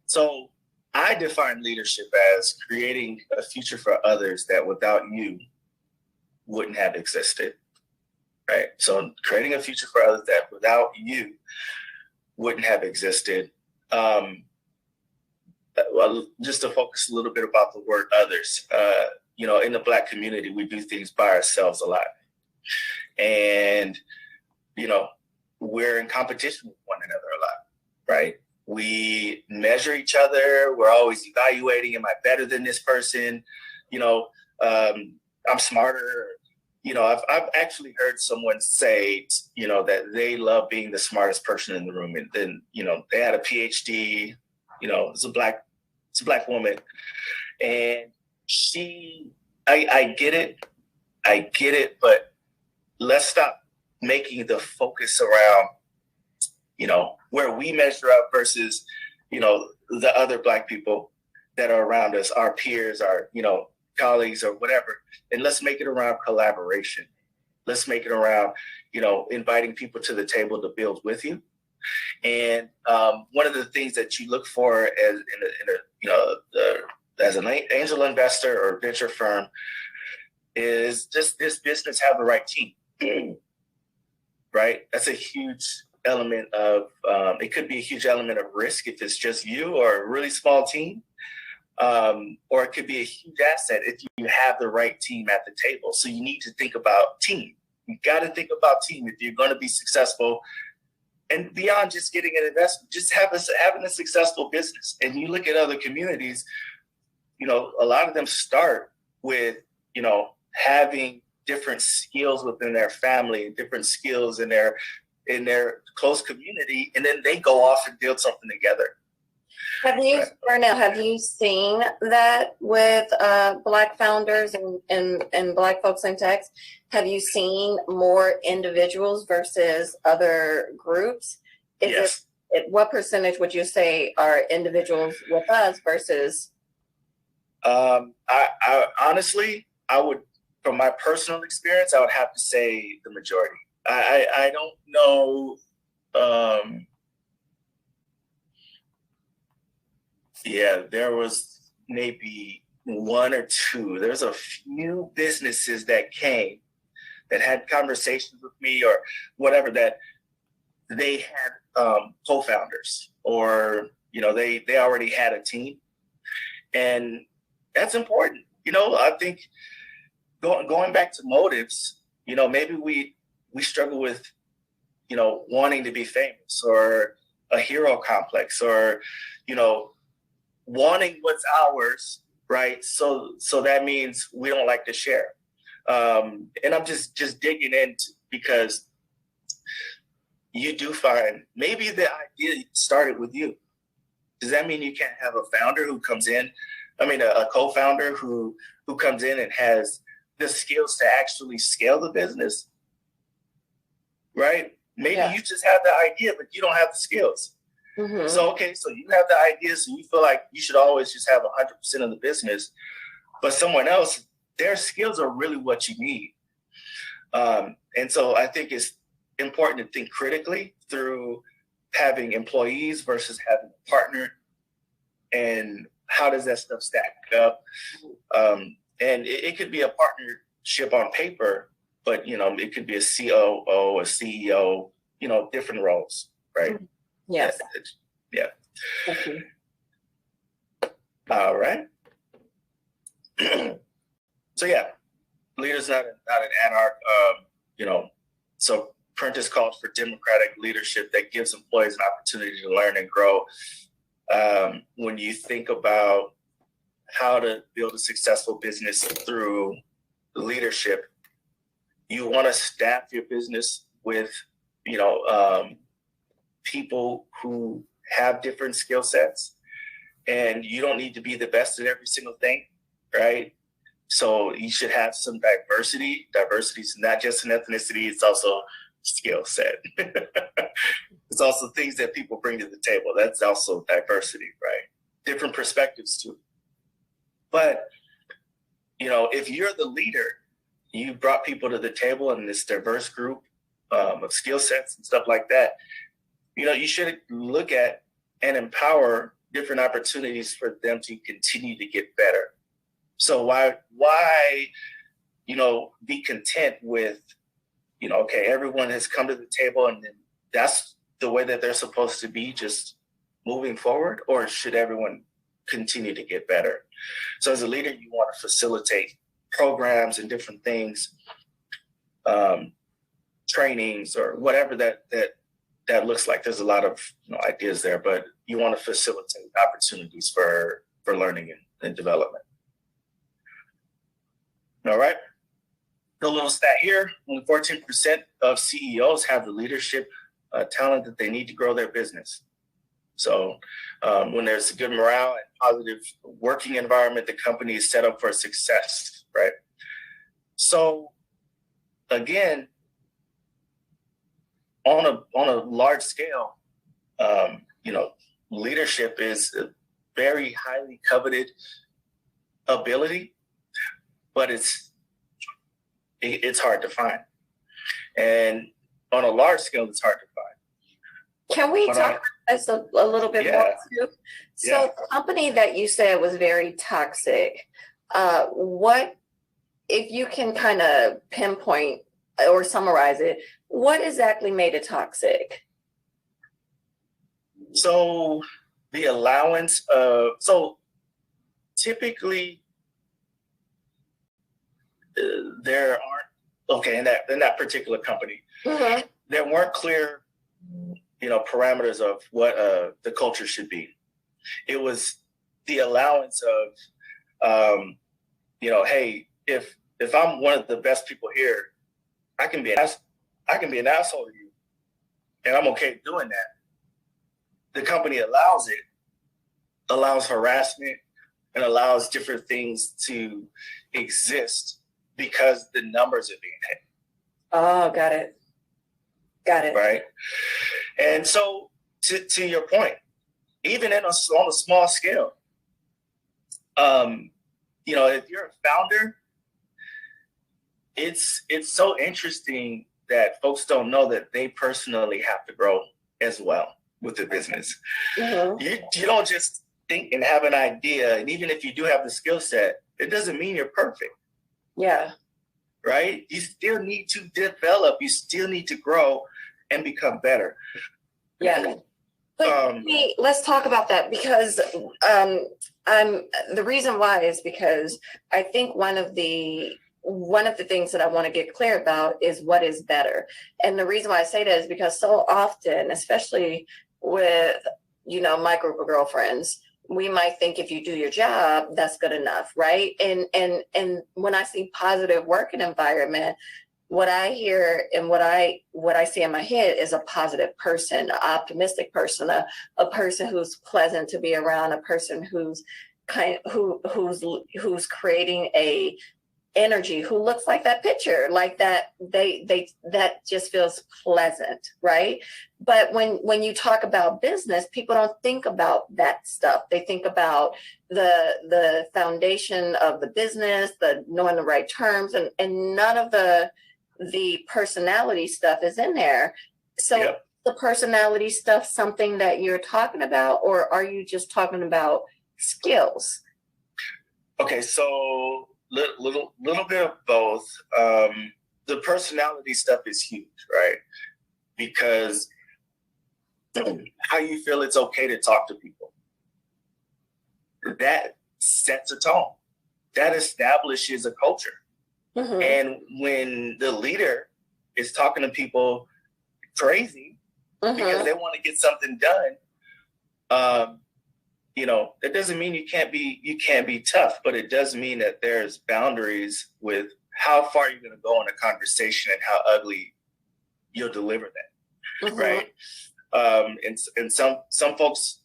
So I define leadership as creating a future for others that without you wouldn't have existed, right? So creating a future for others that without you wouldn't have existed. Well, just to focus a little bit about the word others, in the Black community, we do things by ourselves a lot. And, we're in competition with one another a lot, right? We measure each other. We're always evaluating, am I better than this person? I'm smarter. I've actually heard someone say, that they love being the smartest person in the room. And then, they had a PhD, it's a black woman. And I get it, but let's stop making the focus around, where we measure up versus, the other Black people that are around us, our peers, our, colleagues or whatever. And let's make it around collaboration. Let's make it around, inviting people to the table to build with you. And one of the things that you look for as an angel investor or venture firm is just this business have the right team, right? That's a huge element of, it could be a huge element of risk if it's just you or a really small team, or it could be a huge asset if you have the right team at the table. So you need to think about team. You got to think about team if you're going to be successful. And beyond just getting an investment, just having a successful business. And you look at other communities, a lot of them start with, having different skills within their family, different skills in their close community, and then they go off and build something together. Vernell, have you seen that with Black founders and Black folks in tech? Have you seen more individuals versus other groups? Yes. What percentage would you say are individuals with us versus? I honestly, from my personal experience, I would have to say the majority. I don't know. There was maybe one or two. There's a few businesses that came that had conversations with me or whatever, that they had co-founders or, they already had a team. And that's important. I think going back to motives, maybe we struggle with, wanting to be famous or a hero complex or, wanting what's ours, right? So that means we don't like to share. And I'm just digging in because you do find maybe the idea started with you. Does that mean you can't have a founder who comes in? A co-founder who comes in and has the skills to actually scale the business, right? Maybe you just have the idea, but you don't have the skills. Mm-hmm. So you have the ideas and you feel like you should always just have 100% of the business, but someone else, their skills are really what you need. And so I think it's important to think critically through having employees versus having a partner, and how does that stuff stack up? And it could be a partnership on paper, but it could be a COO, a CEO, different roles, right? Yes. Yeah. Okay. All right. So leaders not an anarch. So Prentice calls for democratic leadership that gives employees an opportunity to learn and grow. When you think about how to build a successful business through leadership, you want to staff your business with, people who have different skill sets, and you don't need to be the best at every single thing, right? So you should have some diversity. Diversity is not just an ethnicity, it's also skill set. It's also things that people bring to the table. That's also diversity, right? Different perspectives too. But, if you're the leader, you brought people to the table in this diverse group of skill sets and stuff like that. You should look at and empower different opportunities for them to continue to get better. So why, be content with, okay, everyone has come to the table and then that's the way that they're supposed to be just moving forward, or should everyone continue to get better? So as a leader, you want to facilitate programs and different things, trainings or whatever that looks like. There's a lot of ideas there, but you want to facilitate opportunities for learning and development. All right. A little stat here: only 14% of CEOs have the leadership talent that they need to grow their business. So when there's a good morale and positive working environment, the company is set up for success, right? So again, on a large scale, leadership is a very highly coveted ability, but it's hard to find. And on a large scale, it's hard to find. Can we talk about this a little bit more too? So the company that you said was very toxic, what, if you can kind of pinpoint or summarize it, what exactly made it toxic? So the allowance of, typically there aren't, in that particular company, mm-hmm. there weren't clear, parameters of what the culture should be. It was the allowance of, hey, if I'm one of the best people here, I can be an asshole to you, and I'm okay doing that. The company allows harassment and allows different things to exist because the numbers are being hit. Oh, got it. Right. And so to your point, even on a small scale, if you're a founder, it's so interesting that folks don't know that they personally have to grow as well with the business. Mm-hmm. You don't just think and have an idea, and even if you do have the skill set, it doesn't mean you're perfect. Yeah. Right? You still need to develop. You still need to grow and become better. Yeah. But let's talk about that, because the reason why is because I think one of the things that I want to get clear about is what is better. And the reason why I say that is because so often, especially with, my group of girlfriends, we might think if you do your job, that's good enough, right? And when I see positive working environment, what I hear and what I see in my head is a positive person, an optimistic person, a person who's pleasant to be around, a person who's who's creating a energy, who looks like that picture, like that that just feels pleasant, right? But when you talk about business, people don't think about that stuff. They think about the foundation of the business, the knowing the right terms, and none of the personality stuff is in there. So yep. The personality stuff something that you're talking about, or are you just talking about skills? Okay, so little bit of both. The personality stuff is huge, right? Because how you feel it's okay to talk to people, that sets a tone, that establishes a culture. Mm-hmm. And when the leader is talking to people crazy because they want to get something done. You know, it doesn't mean you can't be tough, but it does mean that there's boundaries with how far you're going to go in a conversation and how ugly you'll deliver that, right? And some folks,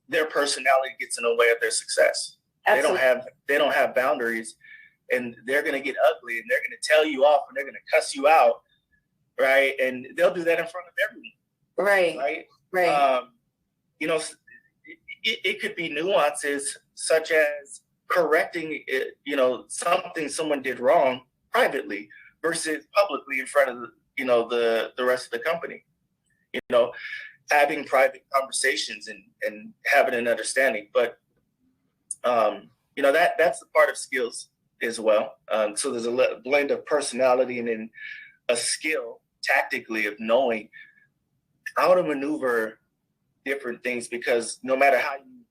their personality gets in the way of their success. Absolutely. They don't have boundaries, and they're going to get ugly, and they're going to tell you off, and they're going to cuss you out, right? And they'll do that in front of everyone, right? You know, it could be nuances such as correcting it, you know, something someone did wrong privately versus publicly in front of the rest of the company. You know, having private conversations and having an understanding. But you know, that's a part of skills as well. So there's a blend of personality and then a skill tactically of knowing how to maneuver different things, because no matter how you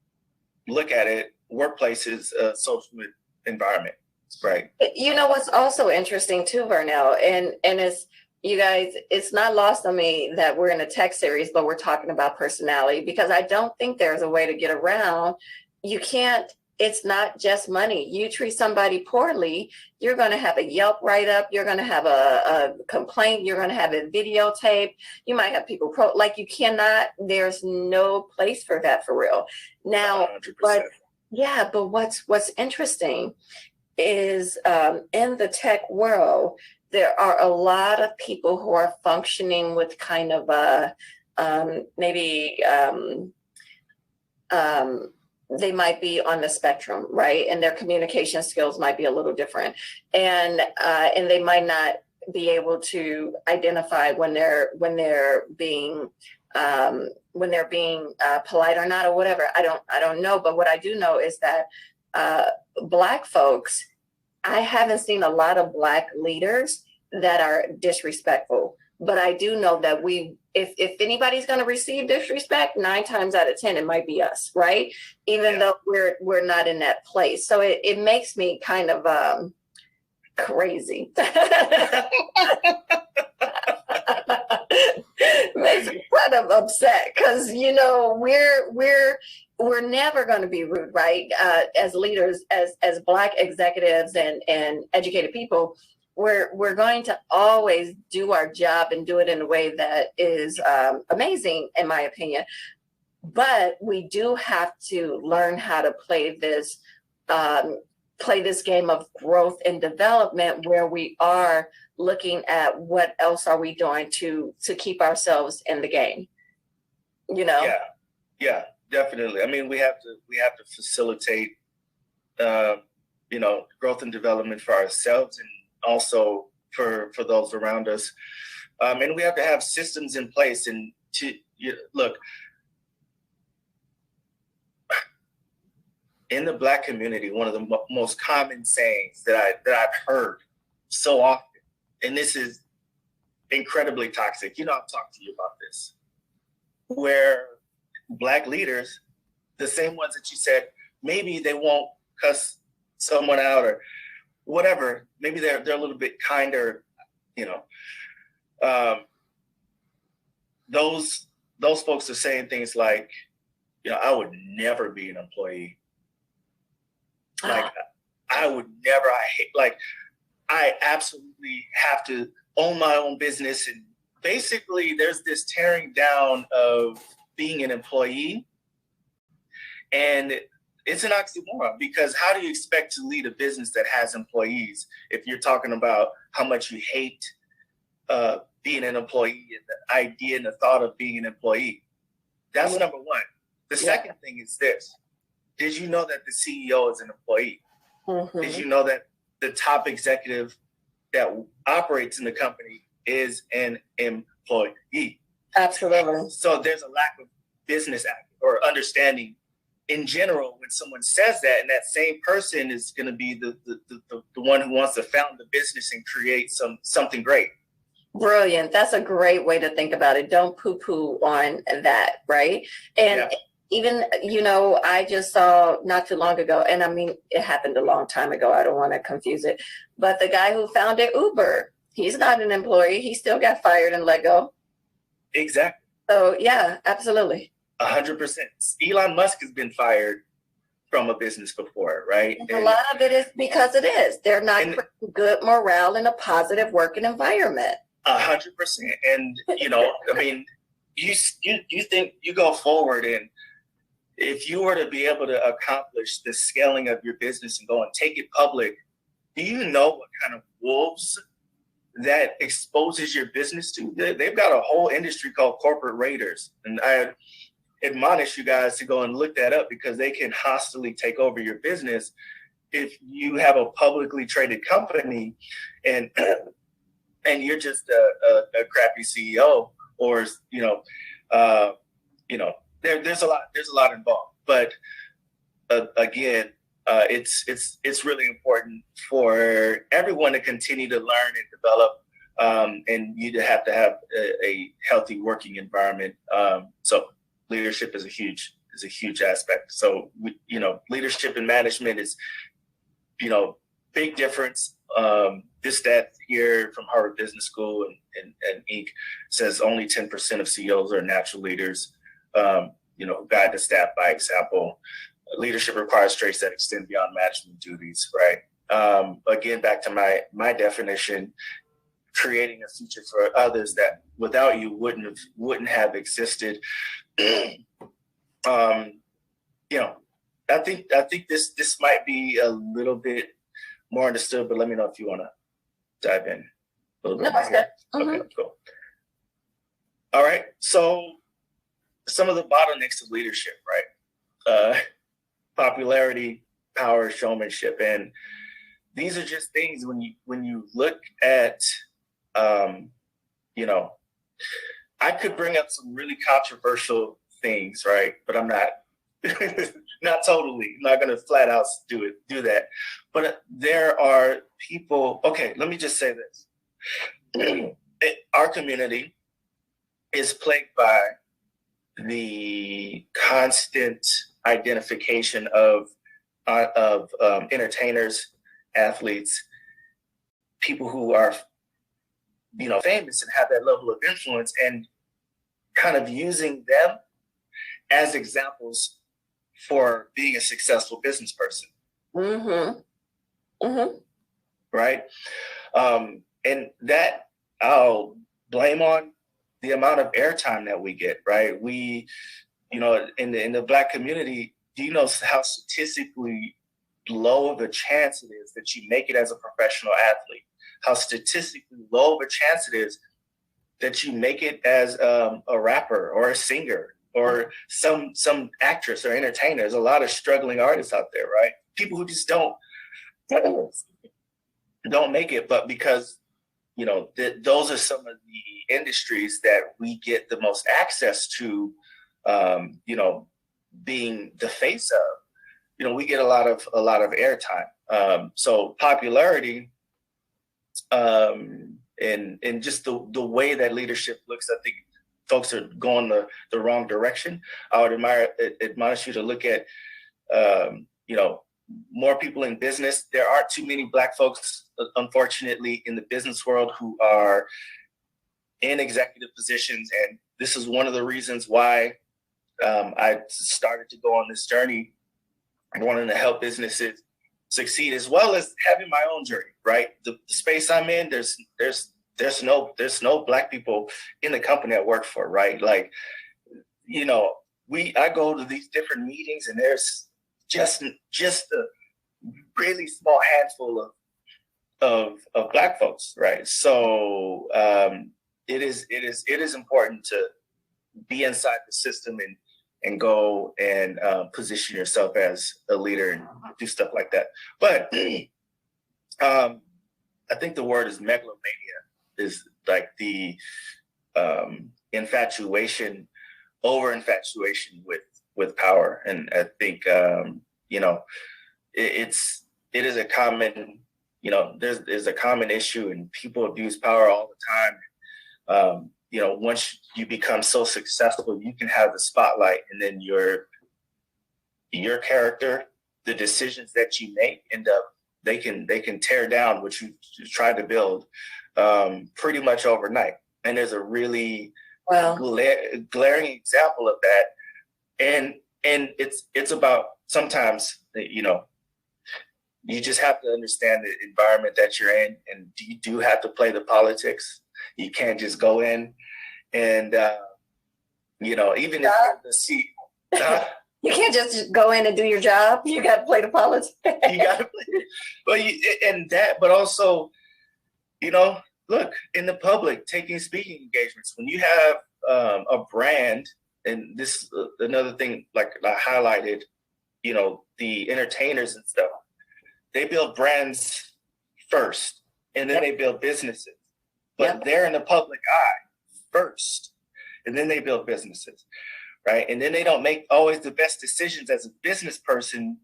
look at it, workplace is a social environment, right? You know what's also interesting too, Vernell, and it's, you guys, it's not lost on me that we're in a tech series, but we're talking about personality, because I don't think there's a way to get around. You can't, it's not just money. You treat somebody poorly, you're going to have a Yelp write-up, you're going to have a complaint, you're going to have it videotaped, you might have people like, you cannot, there's no place for that for real. Now, 100%. But what's interesting is in the tech world, there are a lot of people who are functioning with kind of they might be on the spectrum, right? And their communication skills might be a little different, and they might not be able to identify when they're being polite or not, or whatever. I don't know, but what I do know is that Black folks, I haven't seen a lot of Black leaders that are disrespectful, but I do know that if anybody's going to receive disrespect, 9 times out of 10, it might be us, right? Even though we're not in that place. So it makes me kind of crazy. Makes me kind of upset, because you know we're never going to be rude, right? As leaders, as Black executives and educated people, we're going to always do our job and do it in a way that is amazing, in my opinion. But we do have to learn how to play this game of growth and development, where we are looking at what else are we doing to keep ourselves in the game. You know? Yeah, definitely. I mean, we have to facilitate, you know, growth and development for ourselves and also for those around us, and we have to have systems in place. And look, in the Black community, one of the most common sayings that I've heard so often, and this is incredibly toxic. You know, I've talked to you about this, where Black leaders, the same ones that you said, maybe they won't cuss someone out or whatever, maybe they're a little bit kinder, you know. Those folks are saying things like, you know, I would never be an employee. Like, I would never, I absolutely have to own my own business. And basically there's this tearing down of being an employee. And it's an oxymoron, because how do you expect to lead a business that has employees if you're talking about how much you hate being an employee and the idea and the thought of being an employee? That's number one. The second thing is this. Did you know that the CEO is an employee? Did you know that the top executive that operates in the company is an employee? Absolutely. So there's a lack of business or understanding in general when someone says that, and that same person is going to be the one who wants to found the business and create something great. Brilliant. That's a great way to think about it. Don't poo-poo on that, right? And even, you know, I just saw not too long ago, and I mean, it happened a long time ago, I don't want to confuse it, but the guy who founded Uber, he's not an employee. He still got fired and let go. Exactly. So yeah, absolutely. 100%. Elon Musk has been fired from a business before, right? And a lot of it is because it is. They're not creating good morale and a positive working environment. 100%. And, you know, I mean, you think you go forward, and if you were to be able to accomplish the scaling of your business and go and take it public, do you know what kind of wolves that exposes your business to? They've got a whole industry called corporate raiders. And I admonish you guys to go and look that up, because they can hostily take over your business if you have a publicly traded company and you're just a crappy CEO, or there's a lot involved. But again, it's really important for everyone to continue to learn and develop, and you have to have a healthy working environment. So leadership is a huge aspect. So leadership and management is big difference. This stat here from Harvard Business School and Inc. says only 10% of CEOs are natural leaders. Guide the staff by example. Leadership requires traits that extend beyond management duties, right? Again, back to my definition, creating a future for others that without you wouldn't have existed. I think this might be a little bit more understood, but let me know if you want to dive in a little bit. Okay, cool. All right, so some of the bottlenecks of leadership, right? Popularity, power, showmanship, and these are just things when you look at, I could bring up some really controversial things, right? But I'm not. Not totally. I'm not going to flat out do that. But there are people. Okay, let me just say this: our community is plagued by the constant identification of entertainers, athletes, people who are famous and have that level of influence, and kind of using them as examples for being a successful business person. Right? And that I'll blame on the amount of airtime that we get, right? We, in the Black community, do you know how statistically low of a chance it is that you make it as a professional athlete? How statistically low of a chance it is that you make it as a rapper or a singer or some actress or entertainer. There's a lot of struggling artists out there, right? People who just don't make it, but because those are some of the industries that we get the most access to, being the face of. We get a lot of airtime. So popularity, and just the way that leadership looks, I think folks are going the wrong direction. I would admonish you to look at, more people in business. There aren't too many Black folks, unfortunately, in the business world who are in executive positions. And this is one of the reasons why I started to go on this journey, wanting to help businesses succeed, as well as having my own journey, right? The space I'm in, there's no Black people in the company I work for, right? Like, I go to these different meetings, and there's just a really small handful of Black folks, right? So it is important to be inside the system and go and position yourself as a leader and do stuff like that. But I think the word is megalomania, is like the over infatuation with power. And I think it is a common, there's a common issue, and people abuse power all the time. Once you become so successful, you can have the spotlight, and then your character, the decisions that you make they can tear down what you tried to build pretty much overnight. And there's a really Well, glaring example of that. And it's about sometimes, you just have to understand the environment that you're in, and you do have to play the politics. You can't just go in and, even if you're the seat. You can't just go in and do your job. You got to play the politics. You got to play. But also, look, in the public, taking speaking engagements, when you have a brand, and this is another thing, like I highlighted, the entertainers and stuff, they build brands first, and then they build businesses. But they're in the public eye first, and then they build businesses, right? And then they don't make always the best decisions as a business person,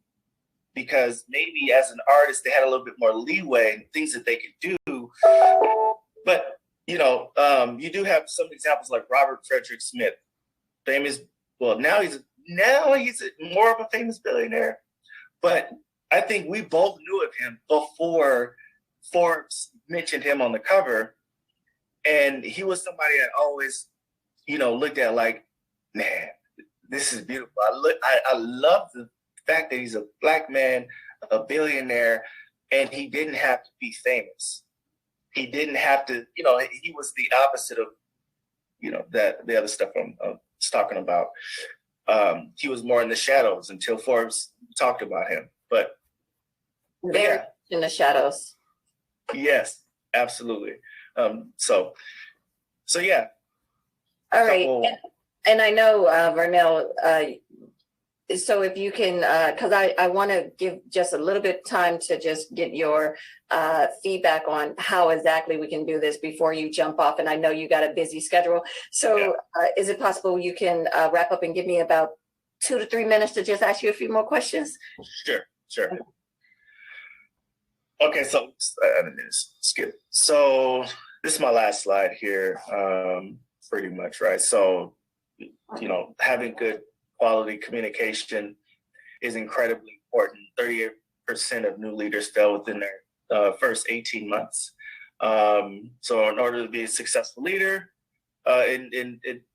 because maybe as an artist, they had a little bit more leeway and things that they could do. But, you do have some examples like Robert Frederick Smith, famous. Well, now he's more of a famous billionaire, but I think we both knew of him before Forbes mentioned him on the cover. And he was somebody I always, looked at like, man, this is beautiful. I love the fact that he's a Black man, a billionaire, and he didn't have to be famous. He didn't have to, he was the opposite of, the other stuff I'm talking about. He was more in the shadows until Forbes talked about him. But very in the shadows. Yes, absolutely. So yeah. All right. And I know, Vernell, so if you can, because I want to give just a little bit of time to just get your feedback on how exactly we can do this before you jump off. And I know you got a busy schedule. So is it possible you can wrap up and give me about 2 to 3 minutes to just ask you a few more questions? Sure. Okay, so I didn't skip. So this is my last slide here, pretty much, right? So, having good quality communication is incredibly important. 38% of new leaders fail within their first 18 months. So in order to be a successful leader,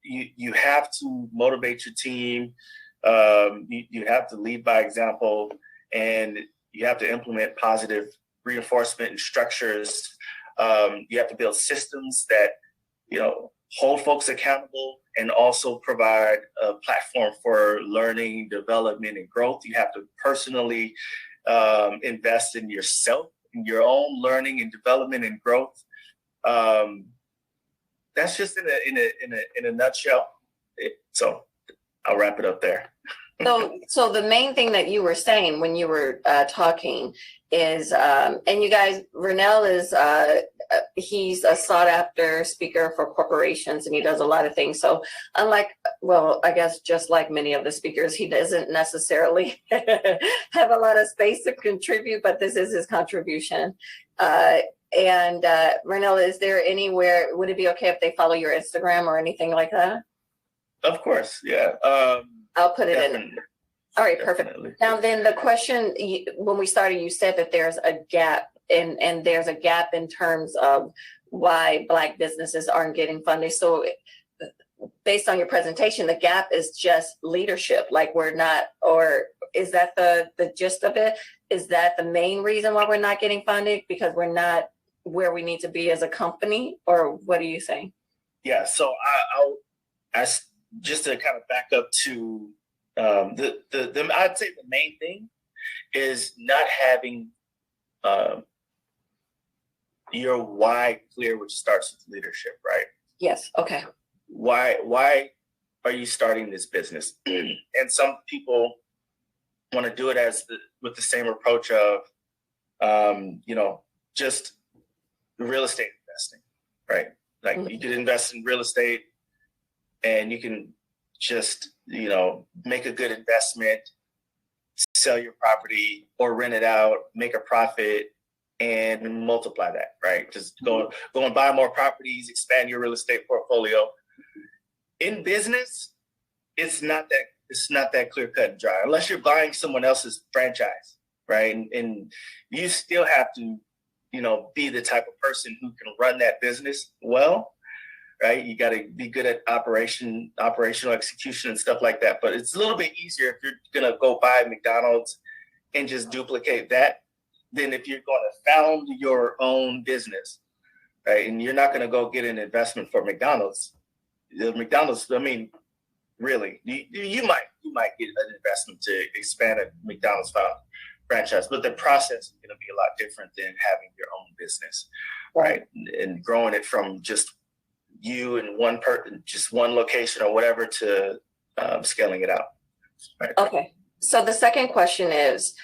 you have to motivate your team. You have to lead by example, and you have to implement positive reinforcement and structures. You have to build systems that, hold folks accountable and also provide a platform for learning, development, and growth. You have to personally invest in yourself, in your own learning and development and growth. That's just in a nutshell. So I'll wrap it up there. So the main thing that you were saying when you were talking is, and you guys, Vernell is, he's a sought after speaker for corporations, and he does a lot of things. So unlike, I guess just like many of the speakers, he doesn't necessarily have a lot of space to contribute, but this is his contribution. And Vernell, is there anywhere, would it be okay if they follow your Instagram or anything like that? Of course, yeah. I'll put it definitely. in. All right, Definitely. perfect. Now then the question, when we started, you said that there's a gap, and there's a gap in terms of why Black businesses aren't getting funded. So based on your presentation, the gap is just leadership. Like we're not, or is that the gist of it? Is that the main reason why we're not getting funded? Because we're not where we need to be as a company, or what are you saying? Yeah, so I just to kind of back up to I'd say the main thing is not having your why clear, which starts with leadership, right? Yes. Okay. Why are you starting this business? And some people want to do it with the same approach of just real estate investing, right? Like you could invest in real estate and you can just, make a good investment, sell your property or rent it out, make a profit and multiply that, right? Just go and buy more properties, expand your real estate portfolio. In business, it's not that clear cut and dry unless you're buying someone else's franchise, right? And you still have to, be the type of person who can run that business well, right? You got to be good at operational execution and stuff like that. But it's a little bit easier if you're going to go buy McDonald's and just duplicate that than if you're going to found your own business, right? And you're not going to go get an investment for McDonald's. The McDonald's, I mean, really, you might get an investment to expand a McDonald's franchise, but the process is going to be a lot different than having your own business, right? And growing it from just you and one person, just one location or whatever, to scaling it out. Right? Okay. So the second question is,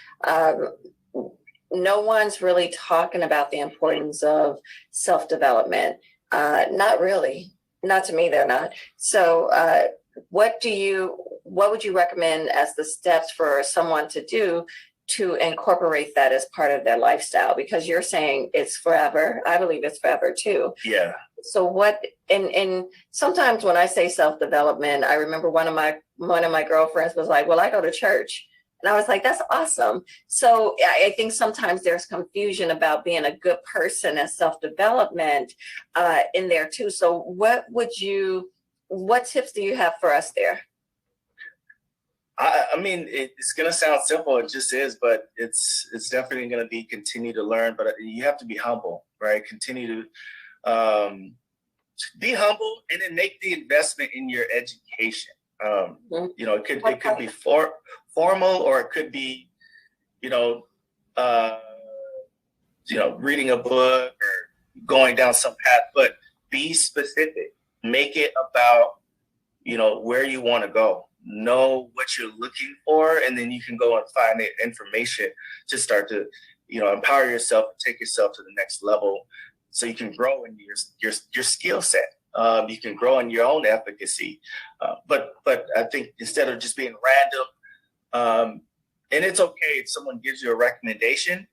no one's really talking about the importance of self-development. Not really. Not to me, they're not. So what would you recommend as the steps for someone to do to incorporate that as part of their lifestyle? Because you're saying it's forever. I believe it's forever too. Yeah. So what, and sometimes when I say self-development, I remember one of my girlfriends was like, well, I go to church. And I was like, that's awesome. So I think sometimes there's confusion about being a good person and self-development in there too. So what tips do you have for us there? I mean, it's going to sound simple. It just is, but it's definitely going to be continue to learn, but you have to be humble, right? Continue to be humble and then make the investment in your education. You know, it could be formal, or it could be, reading a book or going down some path, but be specific. Make it about, where you want to go. Know what you're looking for, and then you can go and find the information to start to, empower yourself and take yourself to the next level, so you can grow in your skill set. You can grow in your own efficacy. But I think instead of just being random, and it's okay if someone gives you a recommendation,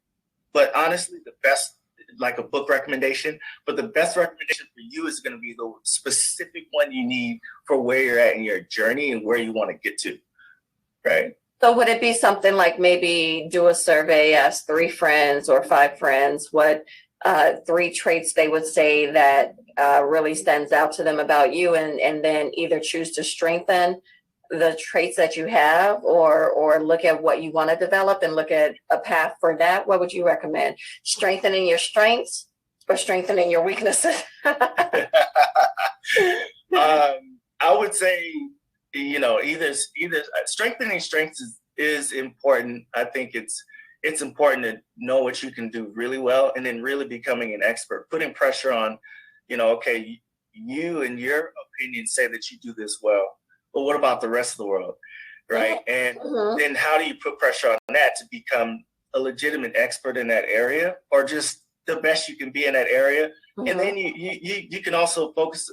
but honestly, the best, like a book recommendation, but the best recommendation for you is going to be the specific one you need for where you're at in your journey and where you want to get to, right? So would it be something like maybe do a survey, ask 3 friends or 5 friends what 3 traits they would say that really stands out to them about you, and then either choose to strengthen the traits that you have, or look at what you want to develop and look at a path for that? What would you recommend? Strengthening your strengths or strengthening your weaknesses? I would say, either strengthening strengths is important. I think it's important to know what you can do really well, and then really becoming an expert, putting pressure on, okay, you and your opinion say that you do this well, but what about the rest of the world, right? And then how do you put pressure on that to become a legitimate expert in that area, or just the best you can be in that area? And then you can also focus,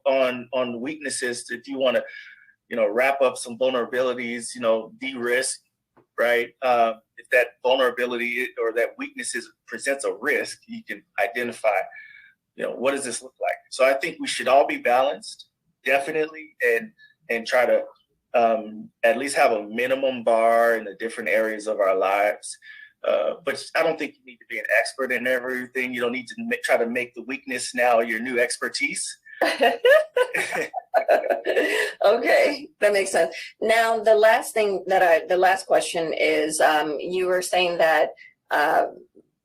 on weaknesses if you want to, wrap up some vulnerabilities, de-risk, right? If that vulnerability or that weakness presents a risk, you can identify, what does this look like? So I think we should all be balanced, definitely, and try to at least have a minimum bar in the different areas of our lives. But I don't think you need to be an expert in everything. You don't need to try to make the weakness now your new expertise. Okay, that makes sense. Now, the last question is, you were saying that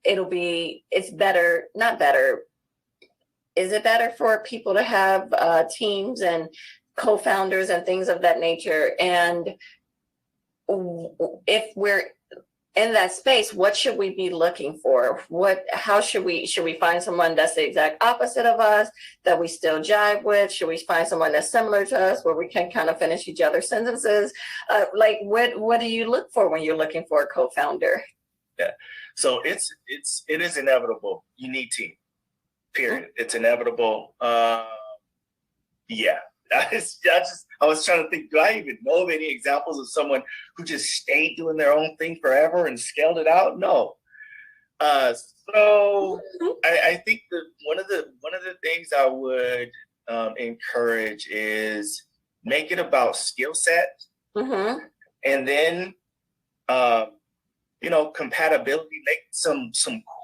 it's better, not better. Is it better for people to have teams and co-founders and things of that nature? And if we're in that space, what should we be looking for? How should we find someone that's the exact opposite of us that we still jive with? Should we find someone that's similar to us where we can kind of finish each other's sentences? What do you look for when you're looking for a co-founder? Yeah, so it is inevitable. You need team. Period. It's inevitable. Yeah. I was trying to think, do I even know of any examples of someone who just stayed doing their own thing forever and scaled it out? No. So I think that one of the things I would encourage is make it about skill set, and then compatibility. Make some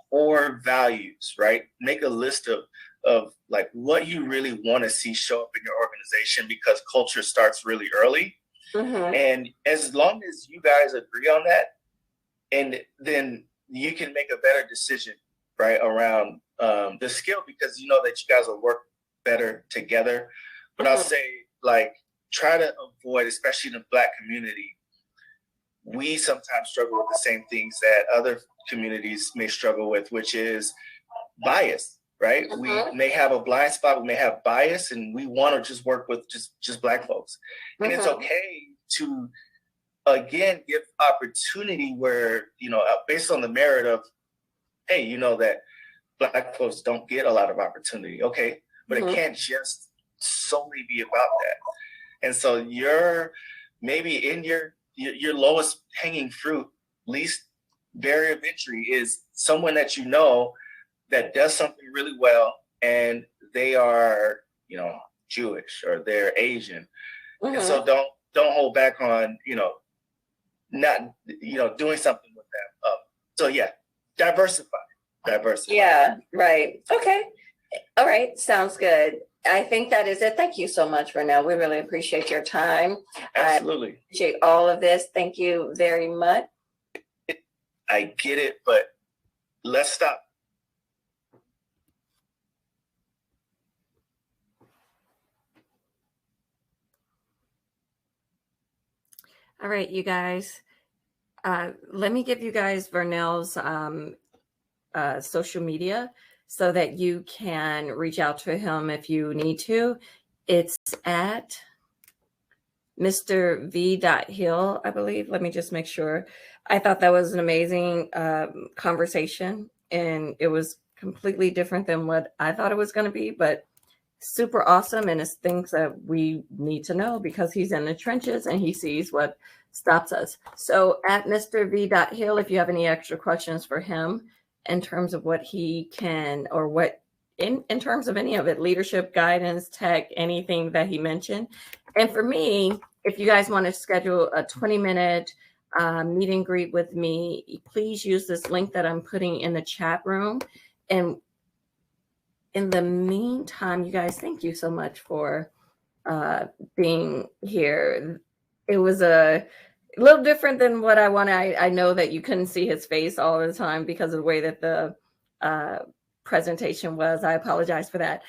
core values, right? Make a list of of like what you really want to see show up in your organization, because culture starts really early. And as long as you guys agree on that, and then you can make a better decision, right, around the skill, because you know that you guys will work better together. But I'll say, like, try to avoid, especially in the Black community, we sometimes struggle with the same things that other communities may struggle with, which is bias, right? We may have a blind spot, we may have bias, and we want to just work with just Black folks. And it's okay to, again, give opportunity where, you know, based on the merit of, hey, you know that Black folks don't get a lot of opportunity, okay? But it can't just solely be about that. And so you're maybe in your lowest hanging fruit, least barrier of entry is someone that you know that does something really well, and they are, you know, Jewish or they're Asian. And so don't hold back on, you know, not, you know, doing something with them. So yeah, diversify. Yeah, right. Okay. All right. Sounds good. I think that is it. Thank you so much, Vernell. We really appreciate your time. Absolutely. I appreciate all of this. Thank you very much. I get it, but let's stop. All right, you guys. Let me give you guys Vernell's social media so that you can reach out to him if you need to. It's at Mr. V. Hill, I believe. Let me just make sure. I thought that was an amazing conversation, and it was completely different than what I thought it was going to be, but super awesome. And it's things that we need to know because he's in the trenches and he sees what stops us. So at Mr. V. Hill, if you have any extra questions for him in terms of what he can, or what in terms of any of it, leadership, guidance, tech, anything that he mentioned. And for me, if you guys want to schedule a 20-minute meet and greet with me, please use this link that I'm putting in the chat room. And in the meantime, you guys, thank you so much for being here. It was a little different than what I wanted. I know that you couldn't see his face all the time because of the way that the presentation was. I apologize for that.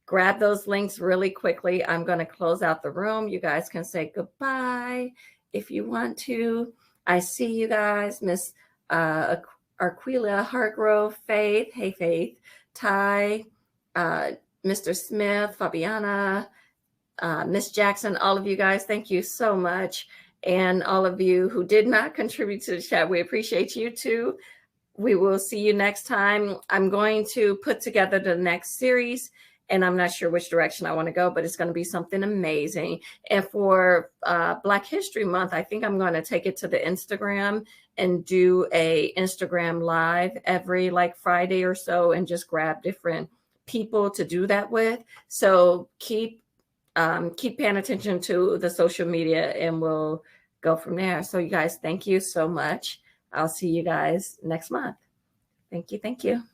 Grab those links really quickly. I'm going to close out the room. You guys can say goodbye if you want to. I see you guys, Miss Arquila Hargrove, Faith. Hey, Faith. Ty, Mr. Smith, Fabiana, Miss Jackson, all of you guys, thank you so much. And all of you who did not contribute to the chat, we appreciate you too. We will see you next time. I'm going to put together the next series, and I'm not sure which direction I want to go, but it's going to be something amazing. And for Black History Month, I think I'm going to take it to the Instagram and do a Instagram live every like Friday or so, and just grab different people to do that with. So keep paying attention to the social media, and we'll go from there. So you guys, thank you so much. I'll see you guys next month. Thank you. Thank you.